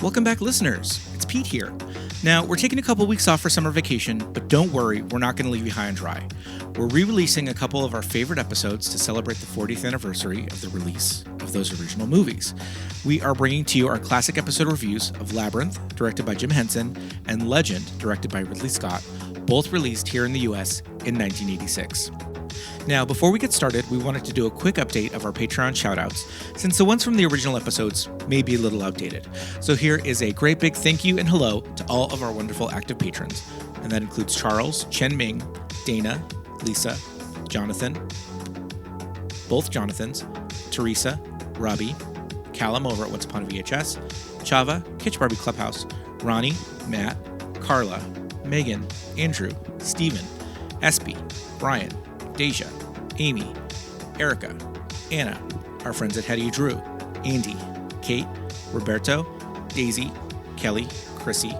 Welcome back, listeners. It's Pete here. Now, we're taking a couple weeks off for summer vacation, but don't worry, we're not going to leave you high and dry. We're re-releasing a couple of our favorite episodes to celebrate the 40th anniversary of the release of those original movies. We are bringing to you our classic episode reviews of Labyrinth, directed by Jim Henson, and Legend, directed by Ridley Scott, both released here in the US in 1986. Now, before we get started, we wanted to do a quick update of our Patreon shoutouts, since the ones from the original episodes may be a little outdated. So here is a great big thank you and hello to all of our wonderful active patrons. And that includes Charles, Chen Ming, Dana, Lisa, Jonathan, both Jonathans, Teresa, Robbie, Callum over at Once Upon a VHS, Chava, Kitsch Barbie Clubhouse, Ronnie, Matt, Carla, Megan, Andrew, Steven, Espy, Brian, Deja, Amy, Erica, Anna, our friends at Hetty Drew, Andy, Kate, Roberto, Daisy, Kelly, Chrissy,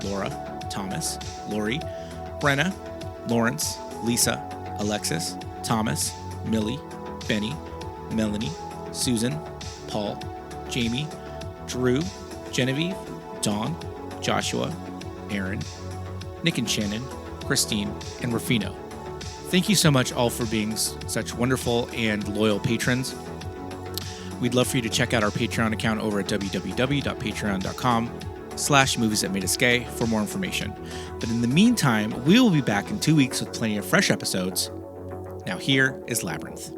Laura, Thomas, Lori, Brenna, Lawrence, Lisa, Alexis, Thomas, Millie, Benny, Melanie, Susan, Paul, Jamie, Drew, Genevieve, Dawn, Joshua, Aaron, Nick and Shannon, Christine, and Rufino. Thank you so much all for being such wonderful and loyal patrons. We'd love for you to check out our Patreon account over at www.patreon.com/moviesthatmadeusgay for more information. But in the meantime, we will be back in 2 weeks with plenty of fresh episodes. Now here is Labyrinth.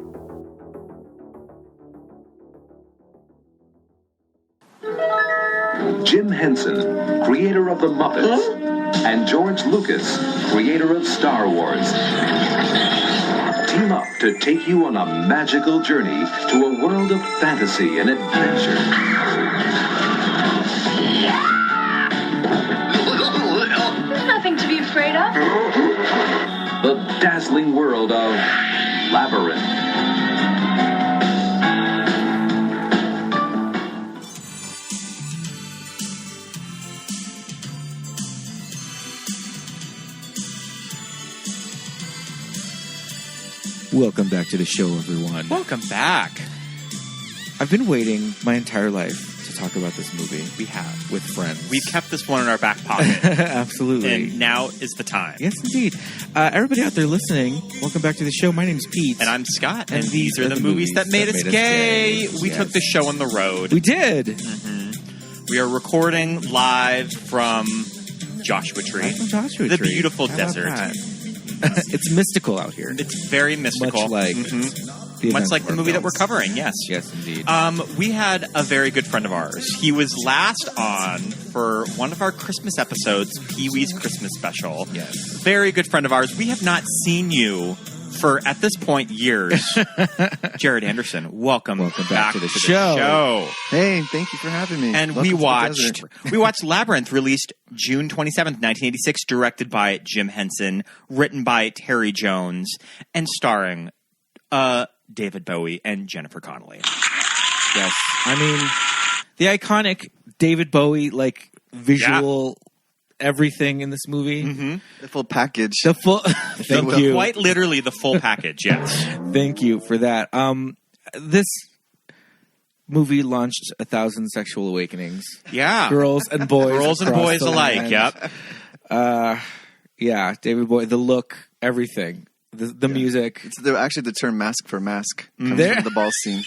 Jim Henson, creator of The Muppets, and George Lucas, creator of Star Wars, team up to take you on a magical journey to a world of fantasy and adventure. Nothing to be afraid of. The dazzling world of Labyrinth. Welcome back to the show, everyone. Welcome back. I've been waiting my entire life to talk about this movie. We have. With friends. We've kept this one in our back pocket. Absolutely. And now is the time. Yes, indeed. Everybody out there listening, welcome back to the show. My name's Pete. And I'm Scott. And these are the movies that made us gay. We took the show on the road. We did. Mm-hmm. We are recording live from Joshua Tree. The beautiful desert. It's mystical out here. It's very mystical. Much like the movie that we're covering, yes. Yes, indeed. We had a very good friend of ours. He was last on for one of our Christmas episodes, Pee-wee's Christmas special. Yes. Very good friend of ours. We have not seen you for, at this point, years. Jareth Anderson, welcome back to the show. Hey, thank you for having me. And we watched Labyrinth, released June 27th, 1986, directed by Jim Henson, written by Terry Jones, and starring David Bowie and Jennifer Connelley. Yes. I mean, the iconic David Bowie, visual everything in this movie. Mm-hmm. The full package. Thank you. Quite literally the full package, yes. Thank you for that. This movie launched 1,000 sexual awakenings. Yeah. Girls and boys. Girls and boys alike, yep. Yeah, David Bowie, the look, everything. The music. It's actually the term mask for mask comes from the ball scene.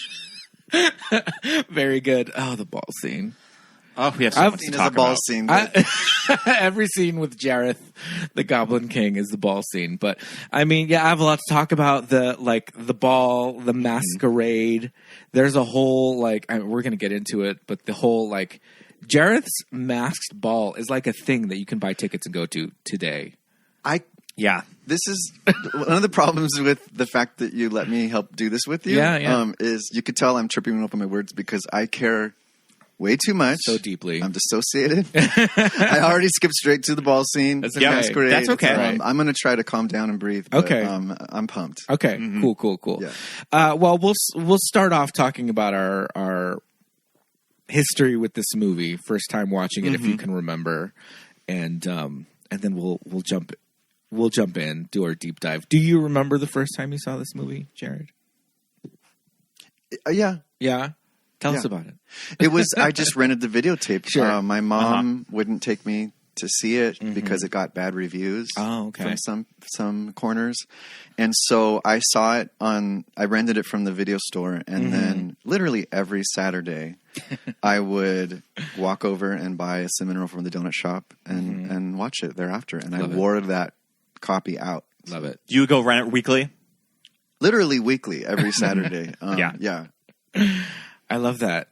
Very good. Oh, the ball scene. Oh, we have so much to talk about. Scene, every scene with Jareth the Goblin King is the ball scene. But I mean, yeah, I have a lot to talk about. The ball, the masquerade. There's a whole we're going to get into it, but the whole Jareth's masked ball is like a thing that you can buy tickets and go to today. This is one of the problems with the fact that you let me help do this with you. Yeah. Is you could tell I'm tripping over my words because I care way too much. So deeply. I'm dissociated. I already skipped straight to the ball scene. That's okay. Masquerade. That's okay. I'm going to try to calm down and breathe. But, okay. I'm pumped. Okay. Mm-hmm. Cool. Yeah. Well, we'll start off talking about our history with this movie. First time watching it, if you can remember, and then we'll jump in, do our deep dive. Do you remember the first time you saw this movie, Jareth? Yeah. Yeah. Tell us about it. It was, I just rented the videotape. Sure. My mom wouldn't take me to see it because it got bad reviews from some corners. And so I saw it I rented it from the video store, and then literally every Saturday I would walk over and buy a cinnamon roll from the donut shop and watch it thereafter. And I wore that copy out. Love it. You would go rent it weekly? Literally weekly, every Saturday. Yeah. I love that.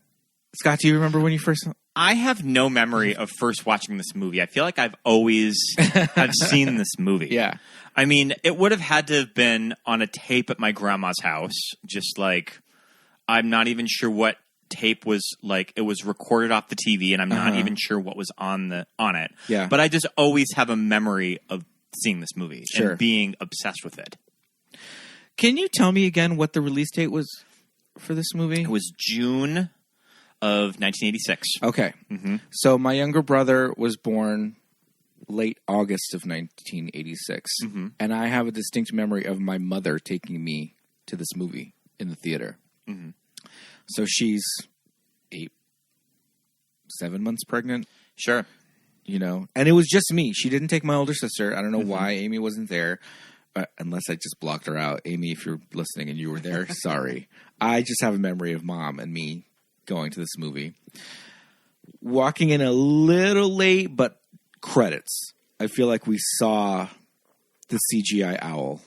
Scott, do you remember when you first... I have no memory of first watching this movie. I feel like I've seen this movie. Yeah. I mean, it would have had to have been on a tape at my grandma's house. Just like, I'm not even sure what tape was like. It was recorded off the TV, and I'm not even sure what was on it. Yeah. But I just always have a memory of seeing this movie and being obsessed with it. Can you tell me again what the release date was for this movie? It was June of 1986. Okay. Mm-hmm. So my younger brother was born late August of 1986. And I have a distinct memory of my mother taking me to this movie in the theater. So she's 7 months pregnant. Sure. You know, and it was just me. She didn't take my older sister. I don't know why Amy wasn't there. Unless I just blocked her out. Amy, if you're listening and you were there, sorry. I just have a memory of mom and me going to this movie. Walking in a little late, but credits. I feel like we saw the CGI owl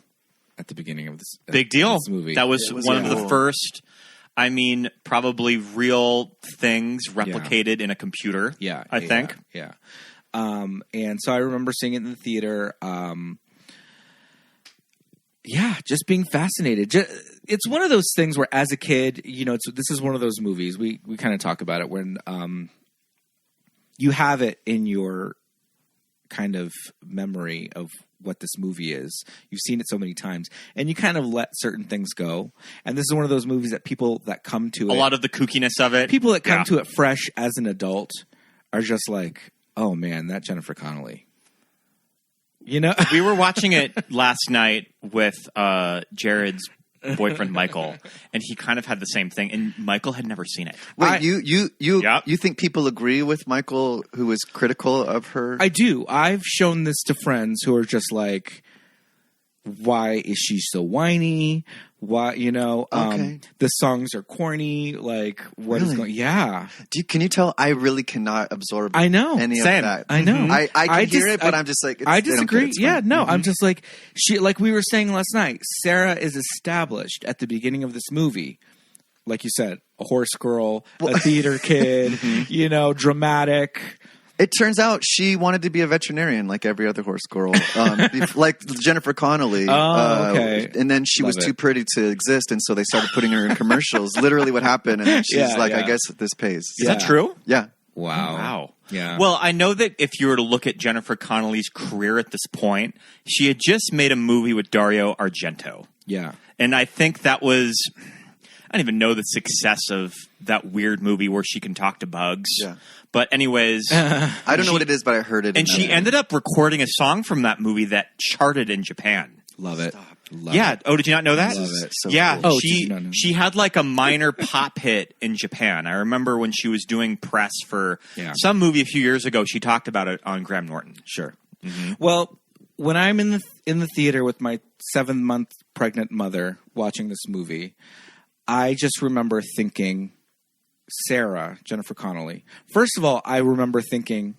at the beginning of this big deal. This movie. That was one of the first, I mean, probably real things replicated in a computer. Yeah. I think. Yeah. And so I remember seeing it in the theater. Just being fascinated. It's one of those things where, as a kid, you know, this is one of those movies. We kind of talk about it when you have it in your kind of memory of what this movie is. You've seen it so many times, and you kind of let certain things go. And this is one of those movies that people that come to a lot of the kookiness of it. People that come to it fresh as an adult are just like, oh man, that Jennifer Connelley. You know, we were watching it last night with Jared's boyfriend Michael, and he kind of had the same thing. And Michael had never seen it. Wait, you think people agree with Michael, who was critical of her? I do. I've shown this to friends who are just like, why is she so whiny? Why, you know, the songs are corny. Like, what is going? Yeah. Can you tell? I really cannot absorb. I know. Any of that. I know. I can hear it, but I'm just like, I disagree. I'm just like like we were saying last night. Sarah is established at the beginning of this movie, like you said, a horse girl, a theater kid, you know, dramatic. It turns out she wanted to be a veterinarian like every other horse girl, like Jennifer Connelley. Oh, okay. And then she was too pretty to exist, and so they started putting her in commercials. Literally what happened, and she's I guess this pays. Is that true? Yeah. Wow. Yeah. Well, I know that if you were to look at Jennifer Connelly's career at this point, she had just made a movie with Dario Argento. Yeah. And I think that was... I don't even know the success of that weird movie where she can talk to bugs. Yeah. But anyways... I don't know what it is, but I heard it. And she ended up recording a song from that movie that charted in Japan. Love it. Love it. Oh, did you not know that? Love it. So yeah. cool. She had like a minor pop hit in Japan. I remember when she was doing press for some movie a few years ago, she talked about it on Graham Norton. Sure. Well, when I'm in the theater with my 7-month pregnant mother watching this movie... I just remember thinking, Sarah, Jennifer Connelly. First of all, I remember thinking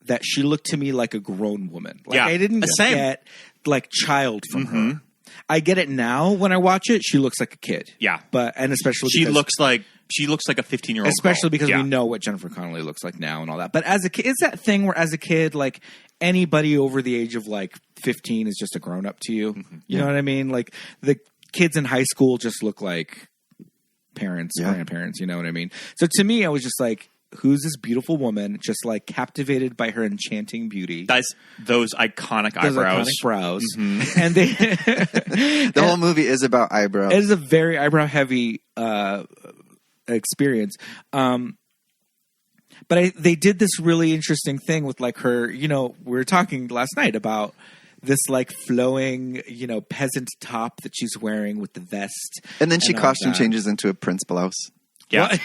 that she looked to me like a grown woman. Like I didn't get like child from her. I get it now when I watch it. She looks like a kid. Yeah, and especially she looks like a 15-year-old. Especially because we know what Jennifer Connelly looks like now and all that. But as a kid, it's that thing where as a kid, like anybody over the age of like 15 is just a grown up to you. You know what I mean? Like the kids in high school just look like parents, grandparents, you know what I mean? So to me, I was just like, who's this beautiful woman, just like captivated by her enchanting beauty? Those iconic eyebrows. Iconic brows. And they... the whole movie is about eyebrows. It is a very eyebrow-heavy experience. But they did this really interesting thing with like her, you know, we were talking last night about this like flowing, you know, peasant top that she's wearing with the vest. And then she costume changes into a prince blouse. Yeah.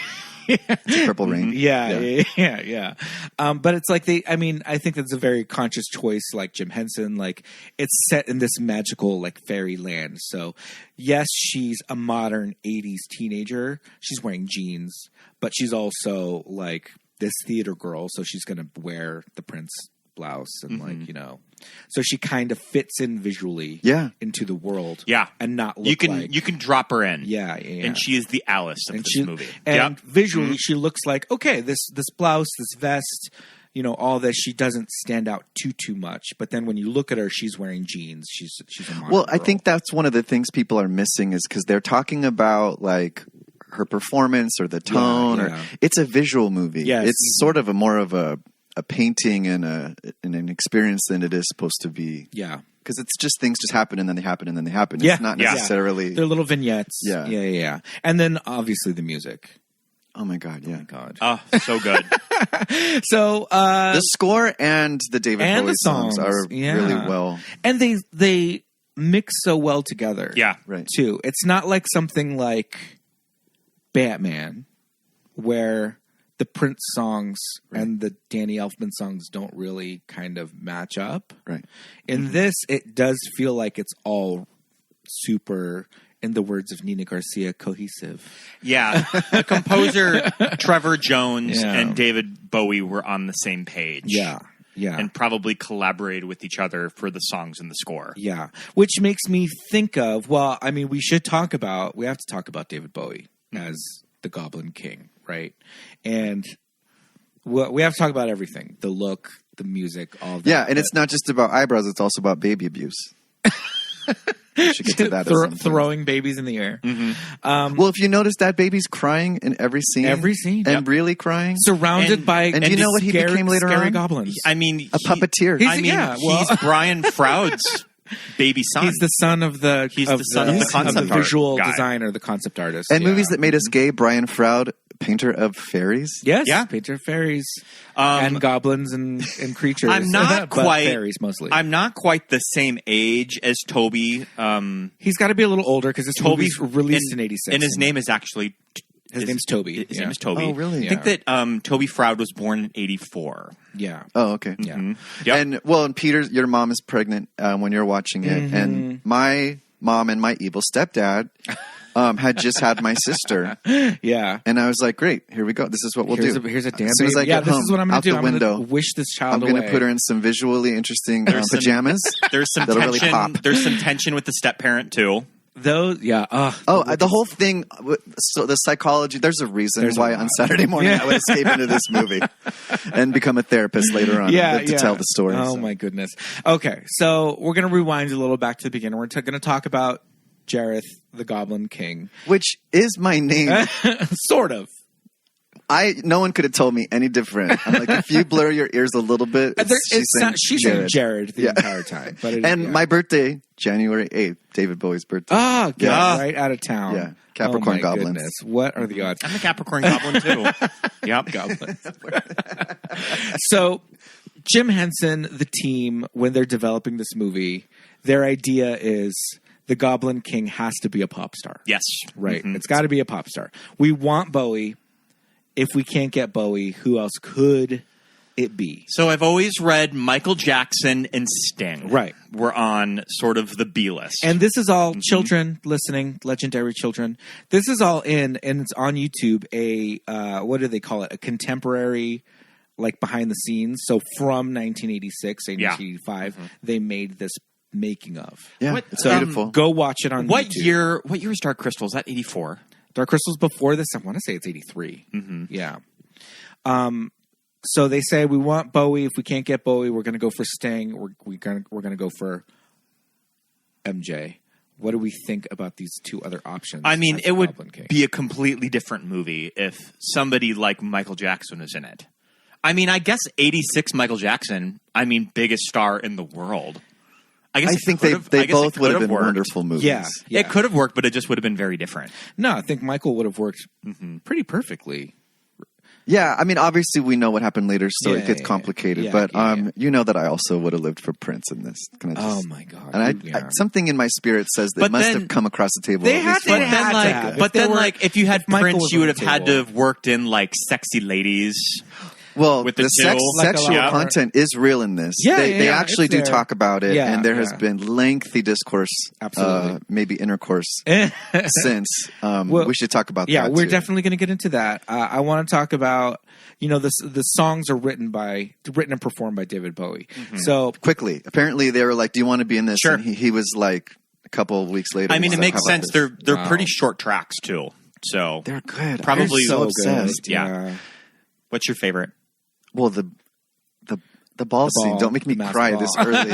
Purple Rain. Yeah. But it's like I think that's a very conscious choice, like Jim Henson. Like, it's set in this magical, like, fairyland. So, yes, she's a modern 80s teenager. She's wearing jeans, but she's also, like, this theater girl. So she's going to wear the prince blouse and, like, you know. So she kind of fits in visually into the world. Yeah. And not look you can drop her in. Yeah. And she is the Alice of this movie. And visually, she looks like, okay, this blouse, this vest, you know, all this, she doesn't stand out too much. But then when you look at her, she's wearing jeans. She's a modern girl. I think that's one of the things people are missing is because they're talking about, like, her performance or the tone. Or it's a visual movie. Yes. It's sort of more of a painting and an experience than it is supposed to be. Yeah. Because it's just things just happen and then they happen and then they happen. It's not necessarily... They're little vignettes. Yeah. And then obviously the music. Oh my God, yeah. Oh my God. Oh, so good. So the score and the David Bowie songs are really well. And they mix so well together. Yeah. Right. Too. It's not like something like Batman where the Prince songs and the Danny Elfman songs don't really kind of match up. Right. In this, it does feel like it's all super, in the words of Nina Garcia, cohesive. Yeah. The composer, Trevor Jones, and David Bowie were on the same page. Yeah. And probably collaborated with each other for the songs and the score. Yeah. Which makes me think of, we have to talk about David Bowie as the Goblin King, right? And we have to talk about everything. The look, the music, all that. Yeah, and it's not just about eyebrows, it's also about baby abuse. We should get to that. Throwing babies in the air. Mm-hmm. Well, if you notice, that baby's crying in every scene. And really crying. Surrounded by and do you know what he became later scary on? Goblins. I mean, a puppeteer. He's Brian Froud's baby son. He's the son of the concept visual guy. designer, the concept artist. And movies that made us gay, Brian Froud, painter of fairies. Yes, painter of fairies and goblins and creatures. I'm not quite fairies mostly. I'm not quite the same age as Toby. He's got to be a little older because Toby's released in '86, and his name is actually his name's Toby. His name is Toby. Oh, really? I think that Toby Froud was born in '84. Yeah. Oh, okay. Yeah. Mm-hmm. Yep. And Peter, your mom is pregnant when you're watching it, and my mom and my evil stepdad had just had my sister. Yeah. And I was like, great, here we go. This is what we'll do. Here's a damn as soon as I get this home, is what I'm going to do. I'm going to wish this child I'm going to put her in some visually interesting pajamas. There's some that'll tension. Really pop. There's some tension with the step parent too. Those, yeah. The whole thing. So the psychology. There's a reason why on Saturday morning I would escape into this movie and become a therapist later on to tell the story. Oh my goodness. Okay, so we're going to rewind a little back to the beginning. We're going to talk about Jareth the Goblin King, which is my name, sort of. No one could have told me any different. I'm like, if you blur your ears a little bit, she's saying Jared the entire time. But my birthday, January 8th, David Bowie's birthday. Oh, God, right out of town. Yeah, Capricorn goblins. Goodness. What are the odds? I'm a Capricorn goblin too. Yep, goblin. So, Jim Henson, the team, when they're developing this movie, their idea is the Goblin King has to be a pop star. Yes, right. Mm-hmm. It's got to be a pop star. We want Bowie. If we can't get Bowie, who else could it be? So I've always read Michael Jackson and Sting. Right. Were on sort of the B list. And this is all children listening, legendary children. This is all and it's on YouTube, what do they call it? A contemporary, like behind the scenes. So from 1986 and 1985, they made this making of. Yeah, it's beautiful. Go watch it on YouTube. What year was Dark Crystal? Is that 84? Dark Crystal's before this. I want to say it's 83. Mm-hmm. Yeah. So they say we want Bowie. If we can't get Bowie, we're going to go for Sting. We're going to go for MJ. What do we think about these two other options? I mean, it would be a completely different movie if somebody like Michael Jackson was in it. I mean, I guess 86 Michael Jackson. I mean, biggest star in the world. I think they both would have been wonderful movies. Yeah. It could have worked, but it just would have been very different. No, I think Michael would have worked pretty perfectly. Yeah, I mean, obviously we know what happened later, so it gets complicated. But you know that I also would have lived for Prince in this. Oh my God! And something in my spirit says that it must have come across the table. They had to. But then, if you had Prince, you would have had to have worked in like Sexy Ladies. Well, with the sexual content is real in this. They actually do talk about it, and there has been lengthy discourse, maybe intercourse, since. We should talk about that. Yeah, we're too. definitely going to get into that. I want to talk about, the songs are written and performed by David Bowie. Mm-hmm. So quickly, apparently they were like, "Do you want to be in this?" Sure. And he was like, a couple of weeks later. I mean, it makes sense. They're pretty short tracks too, so they're good. Probably so obsessed. Yeah. What's your favorite? Well, the ball scene. Don't make me cry this early.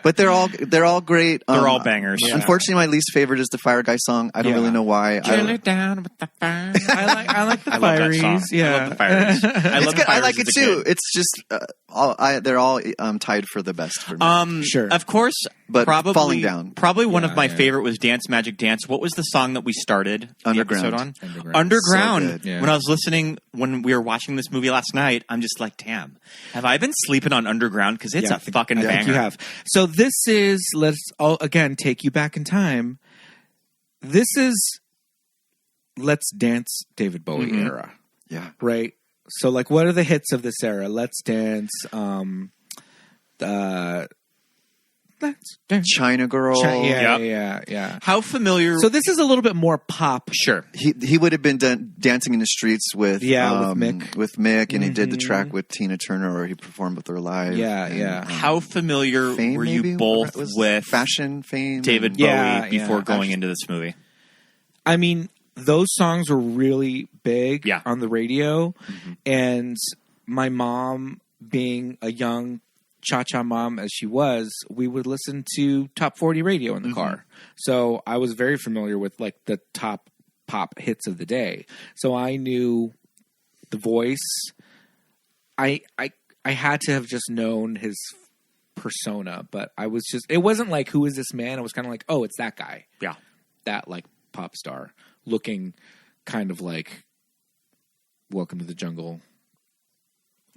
But they're all great. They're all bangers. Yeah. Unfortunately, my least favorite is the Fire Guy song. I don't really know why. Chill it down with the fire. I like the Fireys. Yeah, I love the Fireys. I like it too. It's just they're all tied for the best for me. Sure, of course. But Falling Down. Probably one of my favorite was Dance Magic Dance. What was the song that we started Underground. the episode on? Underground. So when I was listening, when we were watching this movie last night, I'm just like, damn, have I been sleeping on Underground? Because it's a fucking banger. I think you have. So this is, let's again take you back in time. This is Let's Dance David Bowie era. Yeah. Right? So like, what are the hits of this era? Let's Dance, Let's Dance. China Girl. Yeah. How familiar? So this is a little bit more pop. Sure. He would have been dancing in the streets with Mick. With Mick, and he did the track with Tina Turner, or he performed with her live. Yeah. How familiar Fame, were you maybe? both with Fashion Fame? David Bowie before going into this movie? I mean, those songs were really big on the radio, and my mom, being a young cha-cha mom as she was, we would listen to top 40 radio in the car. So I was very familiar with like the top pop hits of the day. So I knew the voice. I had to have just known his persona, but I was just, it wasn't like, who is this man? I was kind of like, oh, it's that guy. Yeah. That like pop star looking kind of like Welcome to the Jungle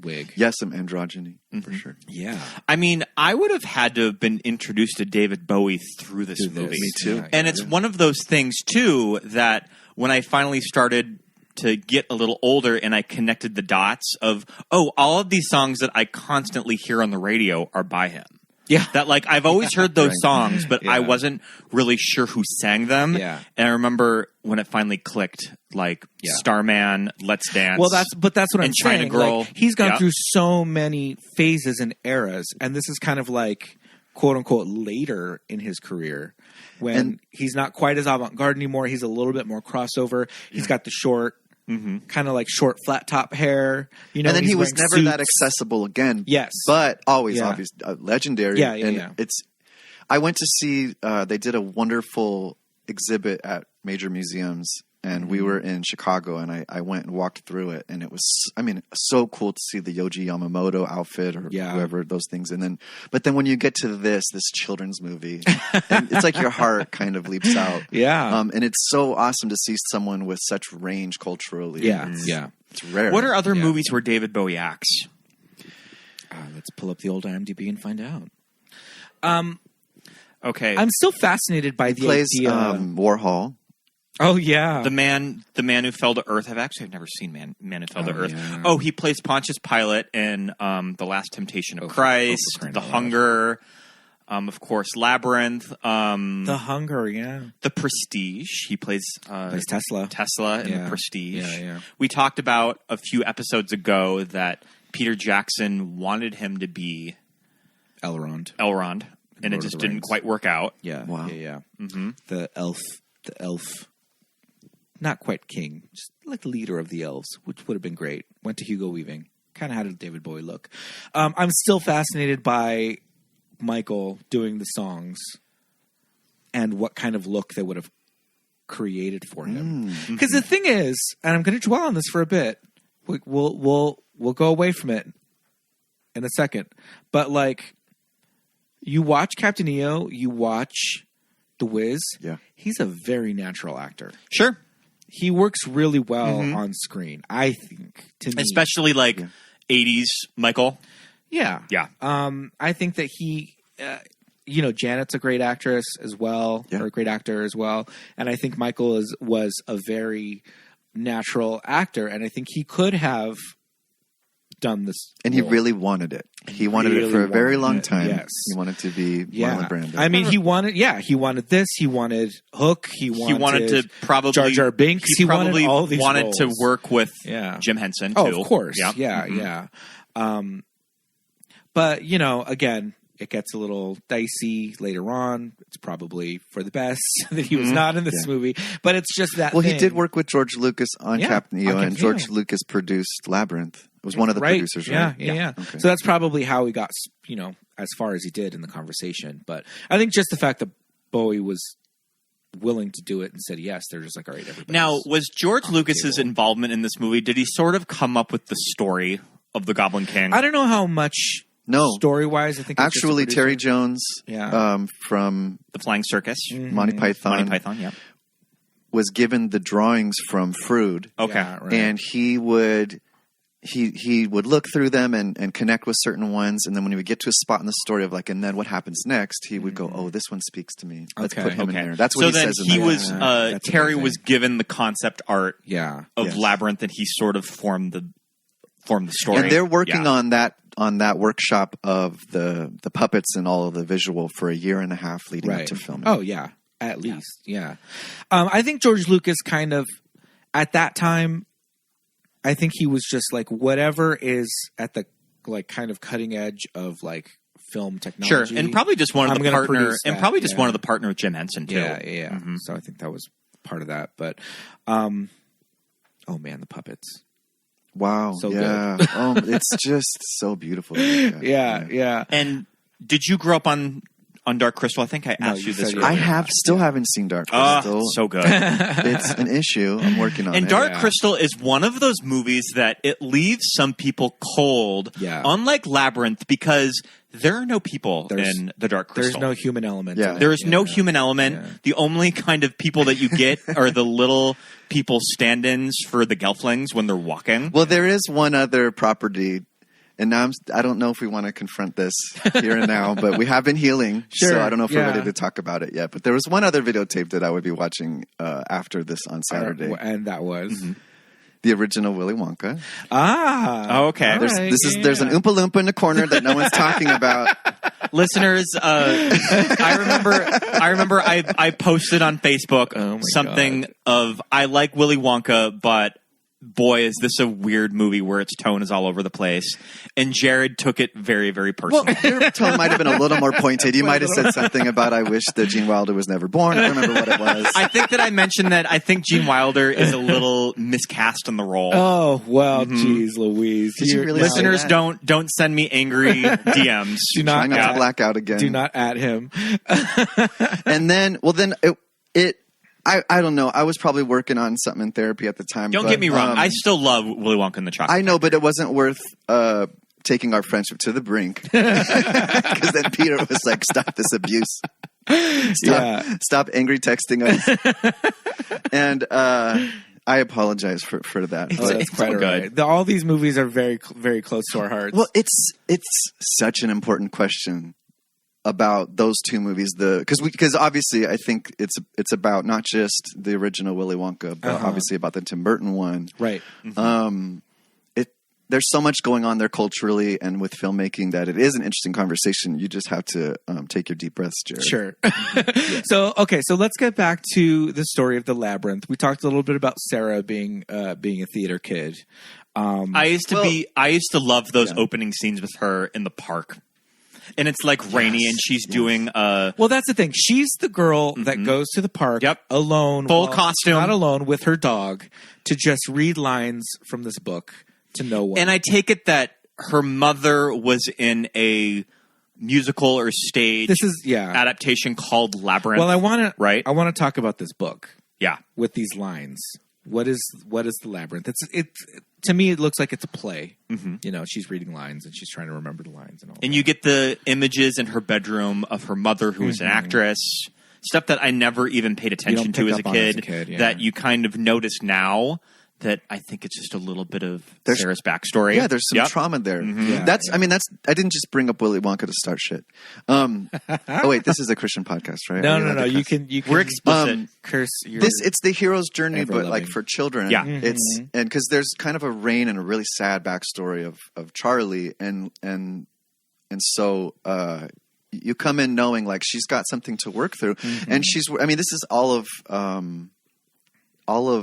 wig. Yes, some androgyny for sure. Yeah. I mean, I would have had to have been introduced to David Bowie through this movie. Me too. And it's one of those things too that when I finally started to get a little older and I connected the dots of, all of these songs that I constantly hear on the radio are by him. Yeah. That like I've always heard those songs, but I wasn't really sure who sang them. Yeah. And I remember when it finally clicked, like Starman, Let's Dance. Well, that's what I'm China saying. Girl. Like, he's gone through so many phases and eras, and this is kind of like quote unquote later in his career when he's not quite as avant-garde anymore. He's a little bit more crossover. He's got the short, kind of like short flat top hair. You know, and then he was never that suits. accessible again. Yes, but always obvious, legendary. Yeah. I went to see. They did a wonderful exhibit at major museums, and we were in Chicago, and I went and walked through it, and it was, so cool to see the Yohji Yamamoto outfit or whoever, those things. And then, but then when you get to this children's movie, and it's like your heart kind of leaps out. Yeah. And it's so awesome to see someone with such range culturally. Yeah. It's rare. What are other movies where David Bowie acts? Let's pull up the old IMDb and find out. Okay. I'm still fascinated by the idea. Warhol. Oh yeah, the man who fell to earth. I've never seen Man Who Fell to Earth. Yeah. Oh, he plays Pontius Pilate in The Last Temptation of Christ, The Hunger, of course, Labyrinth, The Hunger, The Prestige. He plays Tesla in The Prestige. Yeah. We talked about a few episodes ago that Peter Jackson wanted him to be Elrond, and it just didn't quite work out. Yeah, wow. Yeah. Mm-hmm. The elf. Not quite king, just like the leader of the elves, which would have been great. Went to Hugo Weaving. Kind of had a David Bowie look. I'm still fascinated by Michael doing the songs and what kind of look they would have created for him. Because the thing is, and I'm going to dwell on this for a bit. We'll go away from it in a second. But like, you watch Captain EO, you watch The Wiz. Yeah, he's a very natural actor. Sure. He works really well on screen, I think. To me, especially 80s Michael. Yeah. I think that he, Janet's a great actress as well, or a great actor as well, and I think Michael was a very natural actor, and I think he could have done this, and he really wanted it. He wanted it for a very long time. Yes, he wanted to be Marlon Brando. I mean, he wanted this. He wanted Hook. He wanted to probably Jar Jar Binks. He probably wanted all these wanted roles. To work with Jim Henson. Too. Oh, of course. Yeah. But again, it gets a little dicey later on. It's probably for the best that he was not in this movie. But it's just that. Well, he did work with George Lucas on Captain EO, and George Lucas produced Labyrinth. It was one of the producers, right? Yeah. Okay. So that's probably how he got, as far as he did in the conversation. But I think just the fact that Bowie was willing to do it and said yes, they're just like, all right, everybody. Now, was George Lucas's involvement in this movie? Did he sort of come up with the story of the Goblin King? I don't know how much. No, story-wise, I think actually Terry Jones, from the Flying Circus, Monty Python, was given the drawings from Froude. Okay, and he would look through them and connect with certain ones, and then when he would get to a spot in the story of and then what happens next, he would go, "Oh, this one speaks to me. Let's put him in there." That's what he says. So then Terry was given the concept art of Labyrinth, and he sort of formed the story. And they're working on that workshop of the puppets and all of the visual for a year and a half leading up to filming. Oh yeah, at least I think George Lucas kind of at that time, I think he was just whatever is at the kind of cutting edge of film technology. Sure, and probably just one of the partner, and probably just one of the partner with Jim Henson too. Yeah. Mm-hmm. So I think that was part of that. But oh man, the puppets. Wow. So good. It's just so beautiful. Yeah. And did you grow up on Dark Crystal? I think I asked you this earlier. I still haven't seen Dark Crystal. So good. It's an issue. I'm working on it. And Dark Crystal is one of those movies that it leaves some people cold, unlike Labyrinth, because there are no people in the Dark Crystal. There's no human element. Yeah. There is no human element. Yeah. The only kind of people that you get are the little people stand-ins for the Gelflings when they're walking. Well, there is one other property, and now I don't know if we want to confront this here and now, but we have been healing, so I don't know if we're ready to talk about it yet. But there was one other videotape that I would be watching after this on Saturday. And that was? Mm-hmm. The original Willy Wonka. Okay. There's an Oompa Loompa in the corner that no one's talking about. Listeners, I remember I posted on Facebook something of I like Willy Wonka, but boy, is this a weird movie where its tone is all over the place. And Jared took it very, very personally. Well, your tone might have been a little more pointed. You might have said something about I wish that Gene Wilder was never born. I don't remember what it was. I think that I mentioned that I think Gene Wilder is a little miscast in the role. Oh, well, geez, Louise. Really listeners, don't send me angry DMs. Do not to black out again. Do not at him. And then, I don't know. I was probably working on something in therapy at the time. Don't get me wrong. I still love Willy Wonka and the Chocolate I know, but it wasn't worth taking our friendship to the brink. Because then Peter was like, stop this abuse. Stop angry texting us. And I apologize for that. It's quite good. All these movies are very, very close to our hearts. Well, it's such an important question about those two movies, because obviously I think it's about not just the original Willy Wonka, but obviously about the Tim Burton one, right? Mm-hmm. There's so much going on there culturally and with filmmaking that it is an interesting conversation. You just have to take your deep breaths, Jared. Sure. So let's get back to the story of the Labyrinth. We talked a little bit about Sarah being a theater kid. I used to love those opening scenes with her in the park. And it's rainy, and she's doing well, that's the thing. She's the girl that goes to the park alone. Full costume. Not alone, with her dog, to just read lines from this book to no one. And I take it that her mother was in a musical or stage adaptation called Labyrinth. Well, I want to talk about this book. Yeah. With these lines. What is the Labyrinth? It's to me, it looks like it's a play. Mm-hmm. She's reading lines and she's trying to remember the lines and all. And you get the images in her bedroom of her mother, who is an actress, stuff that I never even paid attention to as a kid, that you kind of notice now. That I think it's just a little bit of Sarah's backstory. Yeah, there's some trauma there. Mm-hmm. I mean, I didn't just bring up Willy Wonka to start shit. Oh wait, this is a Christian podcast, right? No. You can. We're explicit. It's the hero's journey, but like for children. Yeah, it's and because there's kind of a rain and a really sad backstory of Charlie, and so you come in knowing like she's got something to work through, and this is all of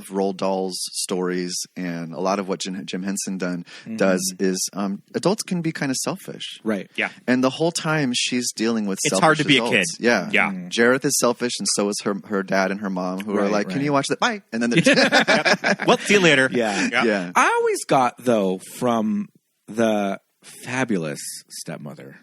Roald Dahl's stories, and a lot of what Jim Henson does is adults can be kind of selfish, right? Yeah, and the whole time she's dealing with it's selfish hard to be adults. a kid. Yeah, yeah. Jareth is selfish, and so is her dad and her mom, who are like, "Can you watch that? Bye." And then well, see you later. Yeah. I always got though from the fabulous stepmother,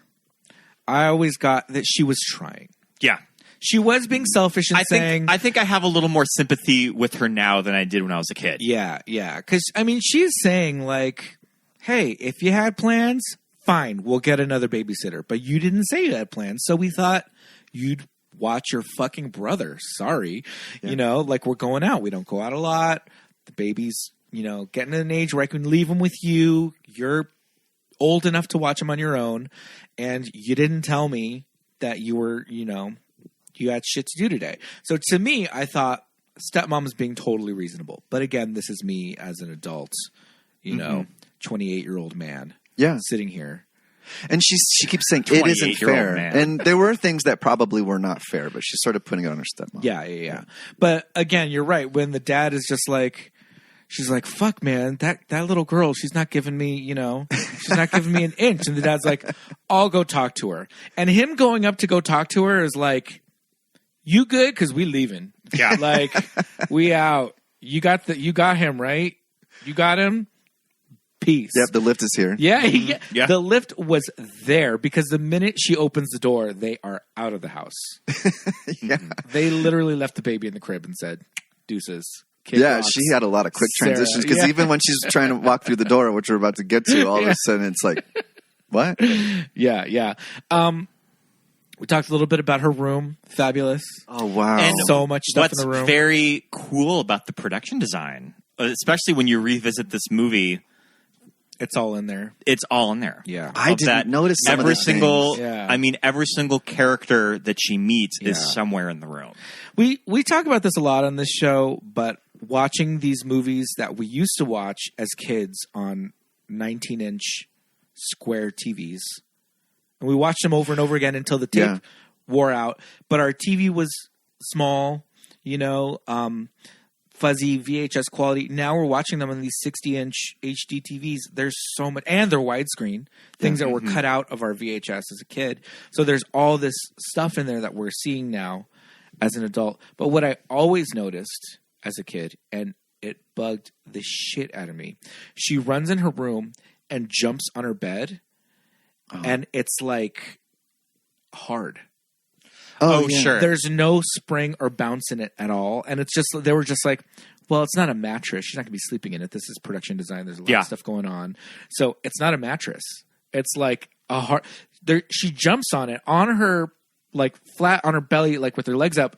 I always got that she was trying. Yeah. She was being selfish and saying... I think I have a little more sympathy with her now than I did when I was a kid. Yeah. Because, I mean, she's saying, like, hey, if you had plans, fine, we'll get another babysitter. But you didn't say you had plans, so we thought you'd watch your fucking brother. Sorry. Yeah. Like, we're going out. We don't go out a lot. The baby's, getting to an age where I can leave him with you. You're old enough to watch him on your own. And you didn't tell me that you were, you had shit to do today. So to me, I thought stepmom is being totally reasonable. But again, this is me as an adult, 28-year-old man. Yeah. Sitting here. And she keeps saying it isn't fair. Man. And there were things that probably were not fair, but she's sort of putting it on her stepmom. Yeah. But again, you're right. When the dad is just like, she's like, fuck, man, that little girl, she's not giving me, she's not giving me an inch. And the dad's like, I'll go talk to her. And him going up to go talk to her is like, you good? Because we leaving. Yeah. Like, we out. You got him, right? You got him? Peace. Yep, the lift is here. Yeah. The lift was there because the minute she opens the door, they are out of the house. Yeah. They literally left the baby in the crib and said, deuces. She had a lot of quick transitions because even when she's trying to walk through the door, which we're about to get to, all of a sudden it's like, what? Yeah. We talked a little bit about her room. Fabulous. Oh, wow. And so much stuff in the room. What's very cool about the production design, especially when you revisit this movie, it's all in there. It's all in there. Yeah. I didn't notice some every of the single things. Yeah. I mean, every single character that she meets is somewhere in the room. We talk about this a lot on this show, but watching these movies that we used to watch as kids on 19-inch square TVs, and we watched them over and over again until the tape wore out. But our TV was small, fuzzy VHS quality. Now we're watching them on these 60-inch HD TVs. There's so much, and they're widescreen, things that were cut out of our VHS as a kid. So there's all this stuff in there that we're seeing now as an adult. But what I always noticed as a kid, and it bugged the shit out of me, she runs in her room and jumps on her bed, and it's like hard. Oh, sure. There's no spring or bounce in it at all. And it's just, they were just like, well, it's not a mattress. She's not going to be sleeping in it. This is production design. There's a lot of stuff going on. So it's not a mattress. It's like a hard, she jumps on it on her, like flat on her belly, like with her legs up.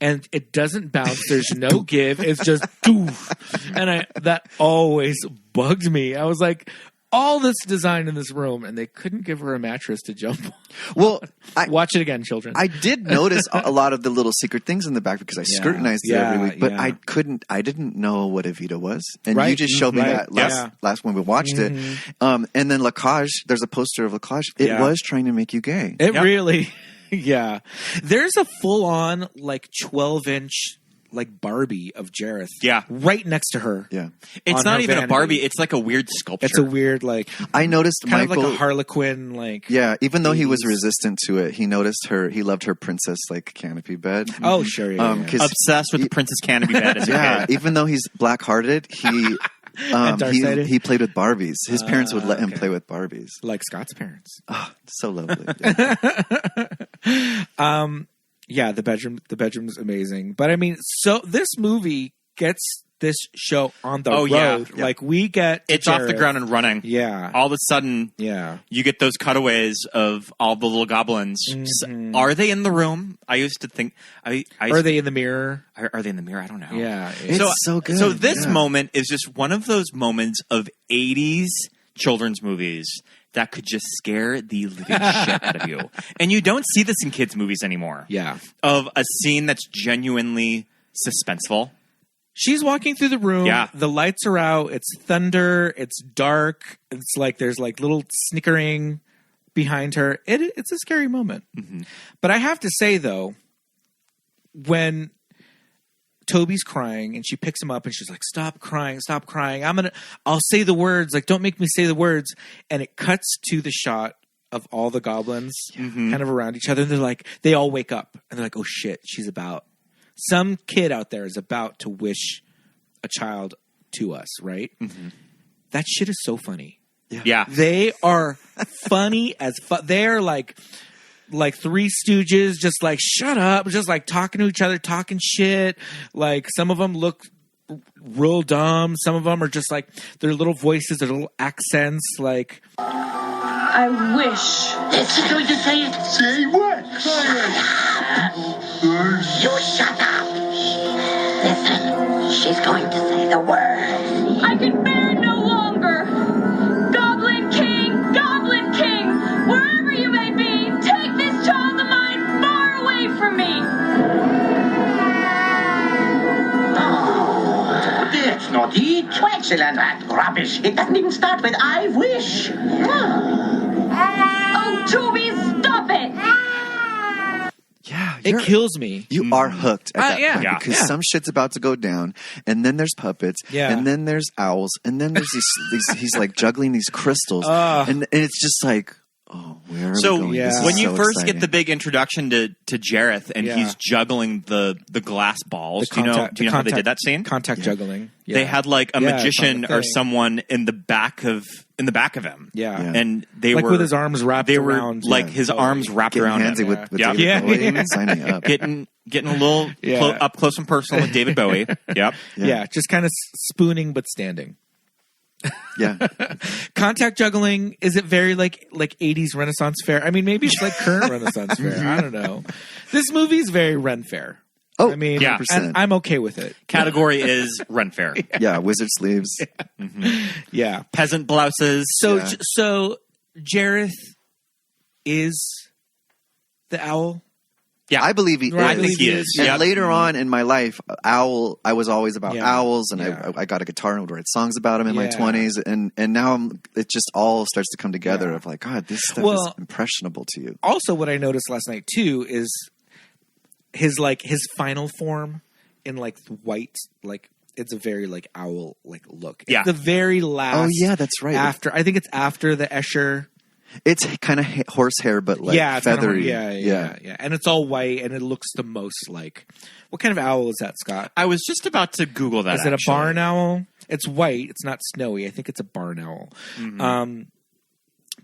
And it doesn't bounce. There's no give. It's just doof. And that always bugged me. I was like, all this design in this room, and they couldn't give her a mattress to jump on. Well, watch it again, children. I did notice a lot of the little secret things in the back because I scrutinized it every week, but I didn't know what Evita was. And you just showed me that last when we watched it. And then Lacage, there's a poster of Lacage. It was trying to make you gay. It really, There's a full-on, like, 12-inch, like, Barbie of Jareth. Yeah. Right next to her. Yeah. It's not even a Barbie. It's like a weird sculpture. It's a weird, like... I noticed kind Michael... of like a Harlequin, like... Yeah, even though he was resistant to it, he noticed her... He loved her princess, like, canopy bed. Oh, sure, Obsessed with the princess canopy bed as a kid. Even though he's black-hearted, he... he played with Barbies. His parents would let him play with Barbies. Like Scott's parents. Oh, so lovely. The bedroom is amazing. But I mean, so this movie gets this show on the road. Yeah. Like we get it's Jareth. off the ground and running. Yeah. All of a sudden, you get those cutaways of all the little goblins. Mm-hmm. Are they in the room? I used to think. Are they in the mirror? Are they in the mirror? I don't know. Yeah. It's so good. So this moment is just one of those moments of 80s children's movies that could just scare the living shit out of you. And you don't see this in kids' movies anymore. Yeah. Of a scene that's genuinely suspenseful. She's walking through the room. Yeah. The lights are out. It's thunder. It's dark. It's like there's like little snickering behind her. It's a scary moment. Mm-hmm. But I have to say, though, when Toby's crying and she picks him up and she's like, stop crying. I'll say the words. Like, don't make me say the words. And it cuts to the shot of all the goblins kind of around each other. And they're like, they all wake up and they're like, oh shit, some kid out there is about to wish a child to us, right? Mm-hmm. That shit is so funny. Yeah. They are funny as fuck. They're like Three Stooges, just like, shut up, just like talking to each other, talking shit. Like some of them look real dumb. Some of them are just like their little voices, their little accents. Like, I wish. Is she going to say it? Say what? You shut up. Listen, she's going to say the word. I can bear it no longer. Goblin King, wherever you may be, take this child of mine far away from me. Oh, that's not it. Excellent, that rubbish. It doesn't even start with I wish. Oh, Toby, stop it. Yeah, it kills me. You are hooked at that point Yeah. because some shit's about to go down, and then there's puppets, and then there's owls, and then there's these he's like juggling these crystals, and it's just like, oh, where are we going? This when is you so first exciting. get the big introduction to Jareth and he's juggling the glass balls, do you know how they did that scene? Contact juggling. Yeah. They had like a magician or someone in the back of him. Yeah. And they like were with his arms wrapped around. like his arms wrapped getting around handsy him. with David Bowie, signing up, getting a little up close and personal with David Bowie. Yep. Yeah, just kind of spooning but standing. Yeah. Contact juggling, is it very like 80s Renaissance fair? I mean, maybe it's like current Renaissance fair. I don't know. This movie is very ren-faire. Oh, I mean, 100%. and I'm okay with it. Category is ren-faire. Yeah, wizard sleeves. Yeah. Peasant blouses. So Jareth is the owl. Yeah, I believe he is. I think he is. And later on in my life, I was always about owls, and I got a guitar and would write songs about them in my 20s, and now it just all starts to come together of like, God, this stuff is impressionable to you. Also, what I noticed last night too is his final form in like the white, like it's a very like owl like look. Yeah, it's the very last. Oh yeah, that's right. I think it's after the Escher. It's kind of horsehair, but like feathery. Yeah. And it's all white, and it looks the most like. What kind of owl is that, Scott? I was just about to Google that. Is it a barn owl? It's white. It's not snowy. I think it's a barn owl. Mm-hmm.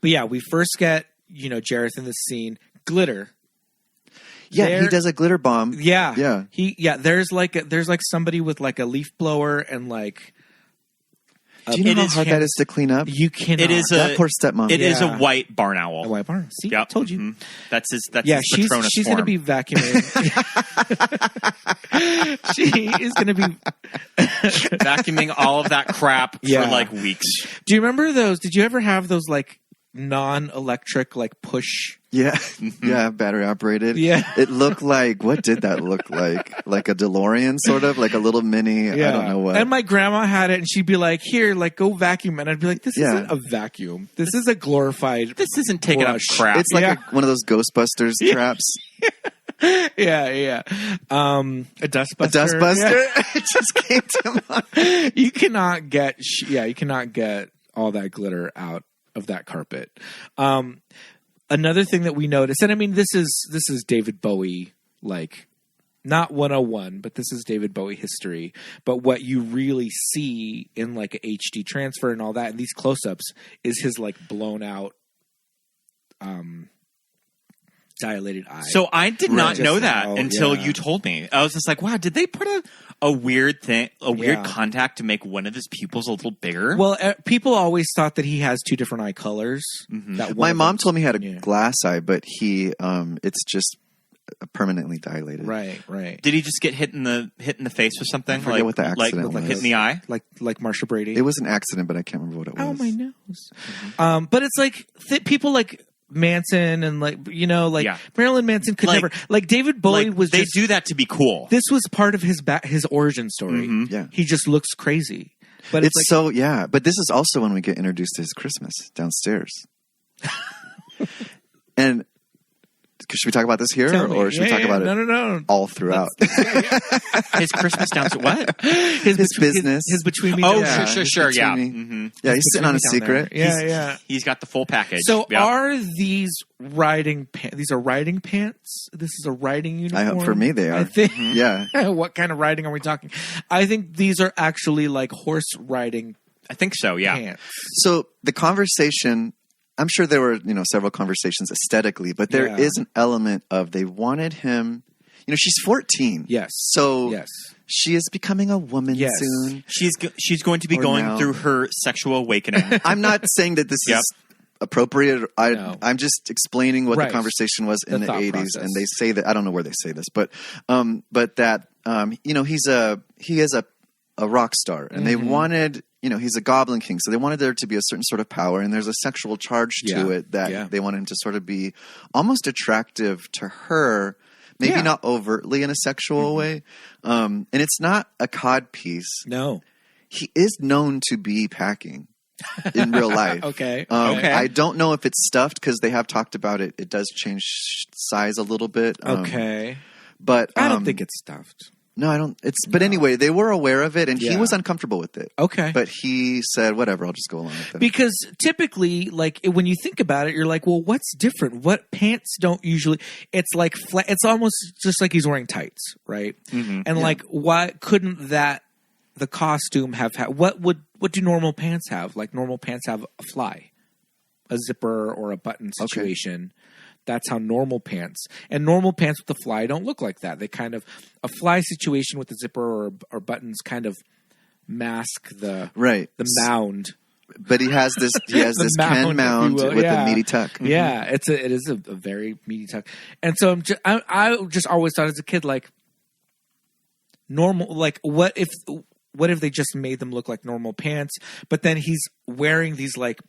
But yeah, we first get Jareth in this scene. Glitter. Yeah, he does a glitter bomb. Yeah. There's like somebody with like a leaf blower and like. Do you know how hard that is to clean up? You cannot. It is that poor stepmom. It is a white barn owl. A white barn. See, I told you. Mm-hmm. That's his Patronus she's form. going to be vacuuming. She is going to be vacuuming all of that crap for like weeks. Do you remember those? Did you ever have those like non-electric like push? Yeah, yeah, battery operated. Yeah, it looked like, what did that look like? Like a DeLorean, sort of like a little mini. I don't know what. And my grandma had it, and she'd be like, "Here, like go vacuum," and I'd be like, "This isn't a vacuum. This is a glorified. This isn't taking up crap. It's like one of those Ghostbusters traps." Yeah. A dustbuster. A dustbuster. It just came to mind. You cannot get all that glitter out of that carpet. Another thing that we noticed, and I mean, this is David Bowie, like not 101, but this is David Bowie history. But what you really see in like a HD transfer and all that, and these close-ups, is his like blown out dilated eye. So I did not know that until yeah. you told me. I was just like, wow, did they put a weird thing, weird contact to make one of his pupils a little bigger? Well, people always thought that he has two different eye colors. Mm-hmm. My mom told me he had a glass eye, but it's just permanently dilated. Right. Did he just get hit in the face with something? I forget what the accident was. Hit in the eye? Like Marsha Brady? It was an accident, but I can't remember what it was. Oh, my nose. But it's like people like Manson and Marilyn Manson could never, like David Bowie was they do that to be cool. This was part of his origin story. Mm-hmm. Yeah. He just looks crazy. But it's but this is also when we get introduced to his Christmas downstairs. And should we talk about this here, or should we talk about it? No. All throughout. His Christmas downstairs. What? His business. His between me. Oh, sure. Yeah. Mm-hmm. Yeah, he's sitting on a secret. Yeah. He's got the full package. So are these riding pants? These are riding pants? This is a riding uniform? For me, they are. I think. Yeah. What kind of riding are we talking? I think these are actually like horse riding. I think so, yeah. Pants. So the conversation... I'm sure there were, several conversations aesthetically, but there is an element of they wanted him. She's 14. Yes. So she is becoming a woman soon. She's going to be going through her sexual awakening. I'm not saying that this is appropriate. I'm just explaining what the conversation was in the 80s, process. And they say that I don't know where they say this, but that he is a rock star, and they wanted. He's a Goblin King, so they wanted there to be a certain sort of power, and there's a sexual charge to it that they want him to sort of be almost attractive to her, maybe not overtly in a sexual way. And it's not a cod-piece. No. He is known to be packing in real life. Okay. I don't know if it's stuffed because they have talked about it. It does change size a little bit. But I don't think it's stuffed. No, I don't. But anyway, they were aware of it, and he was uncomfortable with it. Okay. But he said, whatever, I'll just go along with it. Because typically, like, when you think about it, you're like, well, what's different? What pants don't usually... It's like flat. It's almost just like he's wearing tights, right? Mm-hmm. And like, why couldn't the costume have had... What do normal pants have? Like, normal pants have a fly, a zipper, or a button situation. Okay. That's how normal pants with the fly don't look like that. They kind of a fly situation with the zipper or buttons kind of mask the mound. But he has this Ken mound with a meaty tuck. Mm-hmm. Yeah, it is a very meaty tuck. And so I just always thought as a kid like normal, like what if they just made them look like normal pants, but then he's wearing these like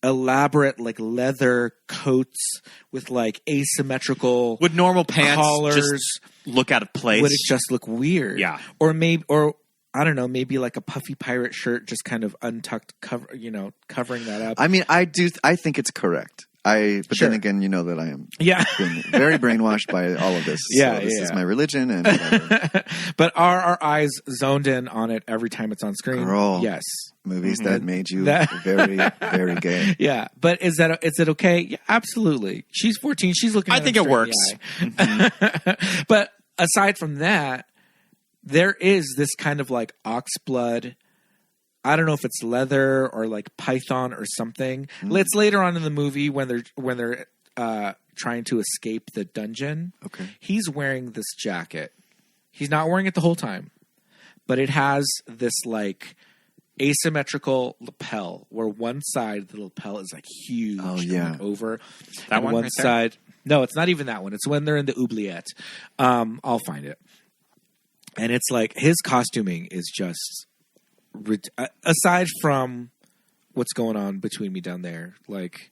elaborate like leather coats with like asymmetrical would normal pants collars just look out of place? Would it just look weird? Yeah. Or I don't know, maybe like a puffy pirate shirt just kind of untucked covering that up. I mean, I think it's correct. But then again, you know that I am been very brainwashed by all of this. This is my religion and whatever. But are our eyes zoned in on it every time it's on screen? Girl, yes. Movies that made you very, very gay. Yeah. But is it okay? Yeah, absolutely. She's 14. She's looking at I think it works. Mm-hmm. But aside from that, there is this kind of like oxblood. I don't know if it's leather or like python or something. It's later on in the movie when they're trying to escape the dungeon. Okay. He's wearing this jacket. He's not wearing it the whole time, but it has this like asymmetrical lapel where one side of the lapel is like huge. Oh yeah. Like over that one right side. There? No, it's not even that one. It's when they're in the oubliette. I'll find it. And it's like his costuming is just aside from what's going on between me down there, like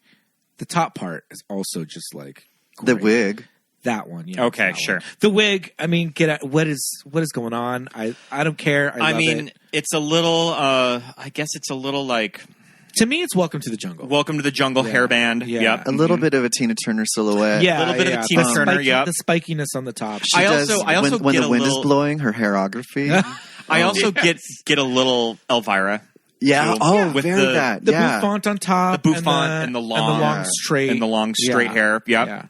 the top part is also just like great. The wig. That one, yeah. Okay, sure. One. The wig. I mean, what is going on? I don't care. I mean, it's a little. I guess it's a little like. To me, it's Welcome to the Jungle. Welcome to the Jungle hairband. Yeah. Yep. A little bit of a Tina Turner silhouette. Yeah, a little bit of a Tina Turner. Yeah, the spikiness on the top. I also when the wind is blowing, her hairography. I also get a little Elvira. Yeah. Oh, with the bouffant on top, the bouffant and the long straight hair. Yep. Yeah.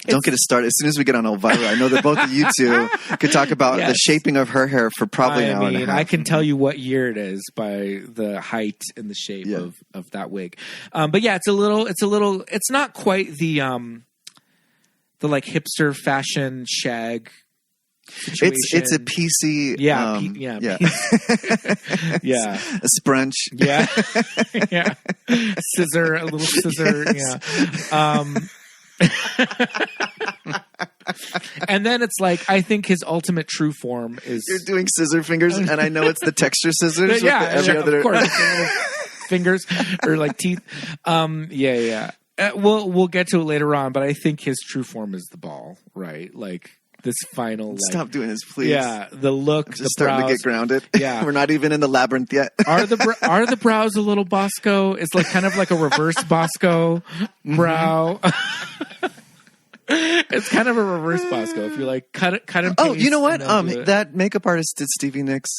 Don't get us started. As soon as we get on Elvira, I know that both of you two could talk about the shaping of her hair for probably an hour and a half. I can tell you what year it is by the height and the shape of that wig. But yeah, it's not quite the the like hipster fashion shag situation. It's a PC. Yeah. Yeah. Yeah. A scrunch. Yeah. Yeah. Scissor, a little scissor. Yes. Yeah. And then it's like, I think his ultimate true form is... You're doing scissor fingers, and I know it's the texture scissors. Yeah, every other... of course. Fingers or like teeth. Yeah. We'll get to it later on, but I think his true form is the ball, right? Like this final. Stop doing this, please. Yeah, the look, I'm the just starting brows. to get grounded. Yeah, we're not even in the labyrinth yet. Are the brows a little Bosco? It's like kind of like a reverse Bosco brow. It's kind of a reverse Bosco. If you like cut and paste. Oh, you know what? That makeup artist did Stevie Nicks.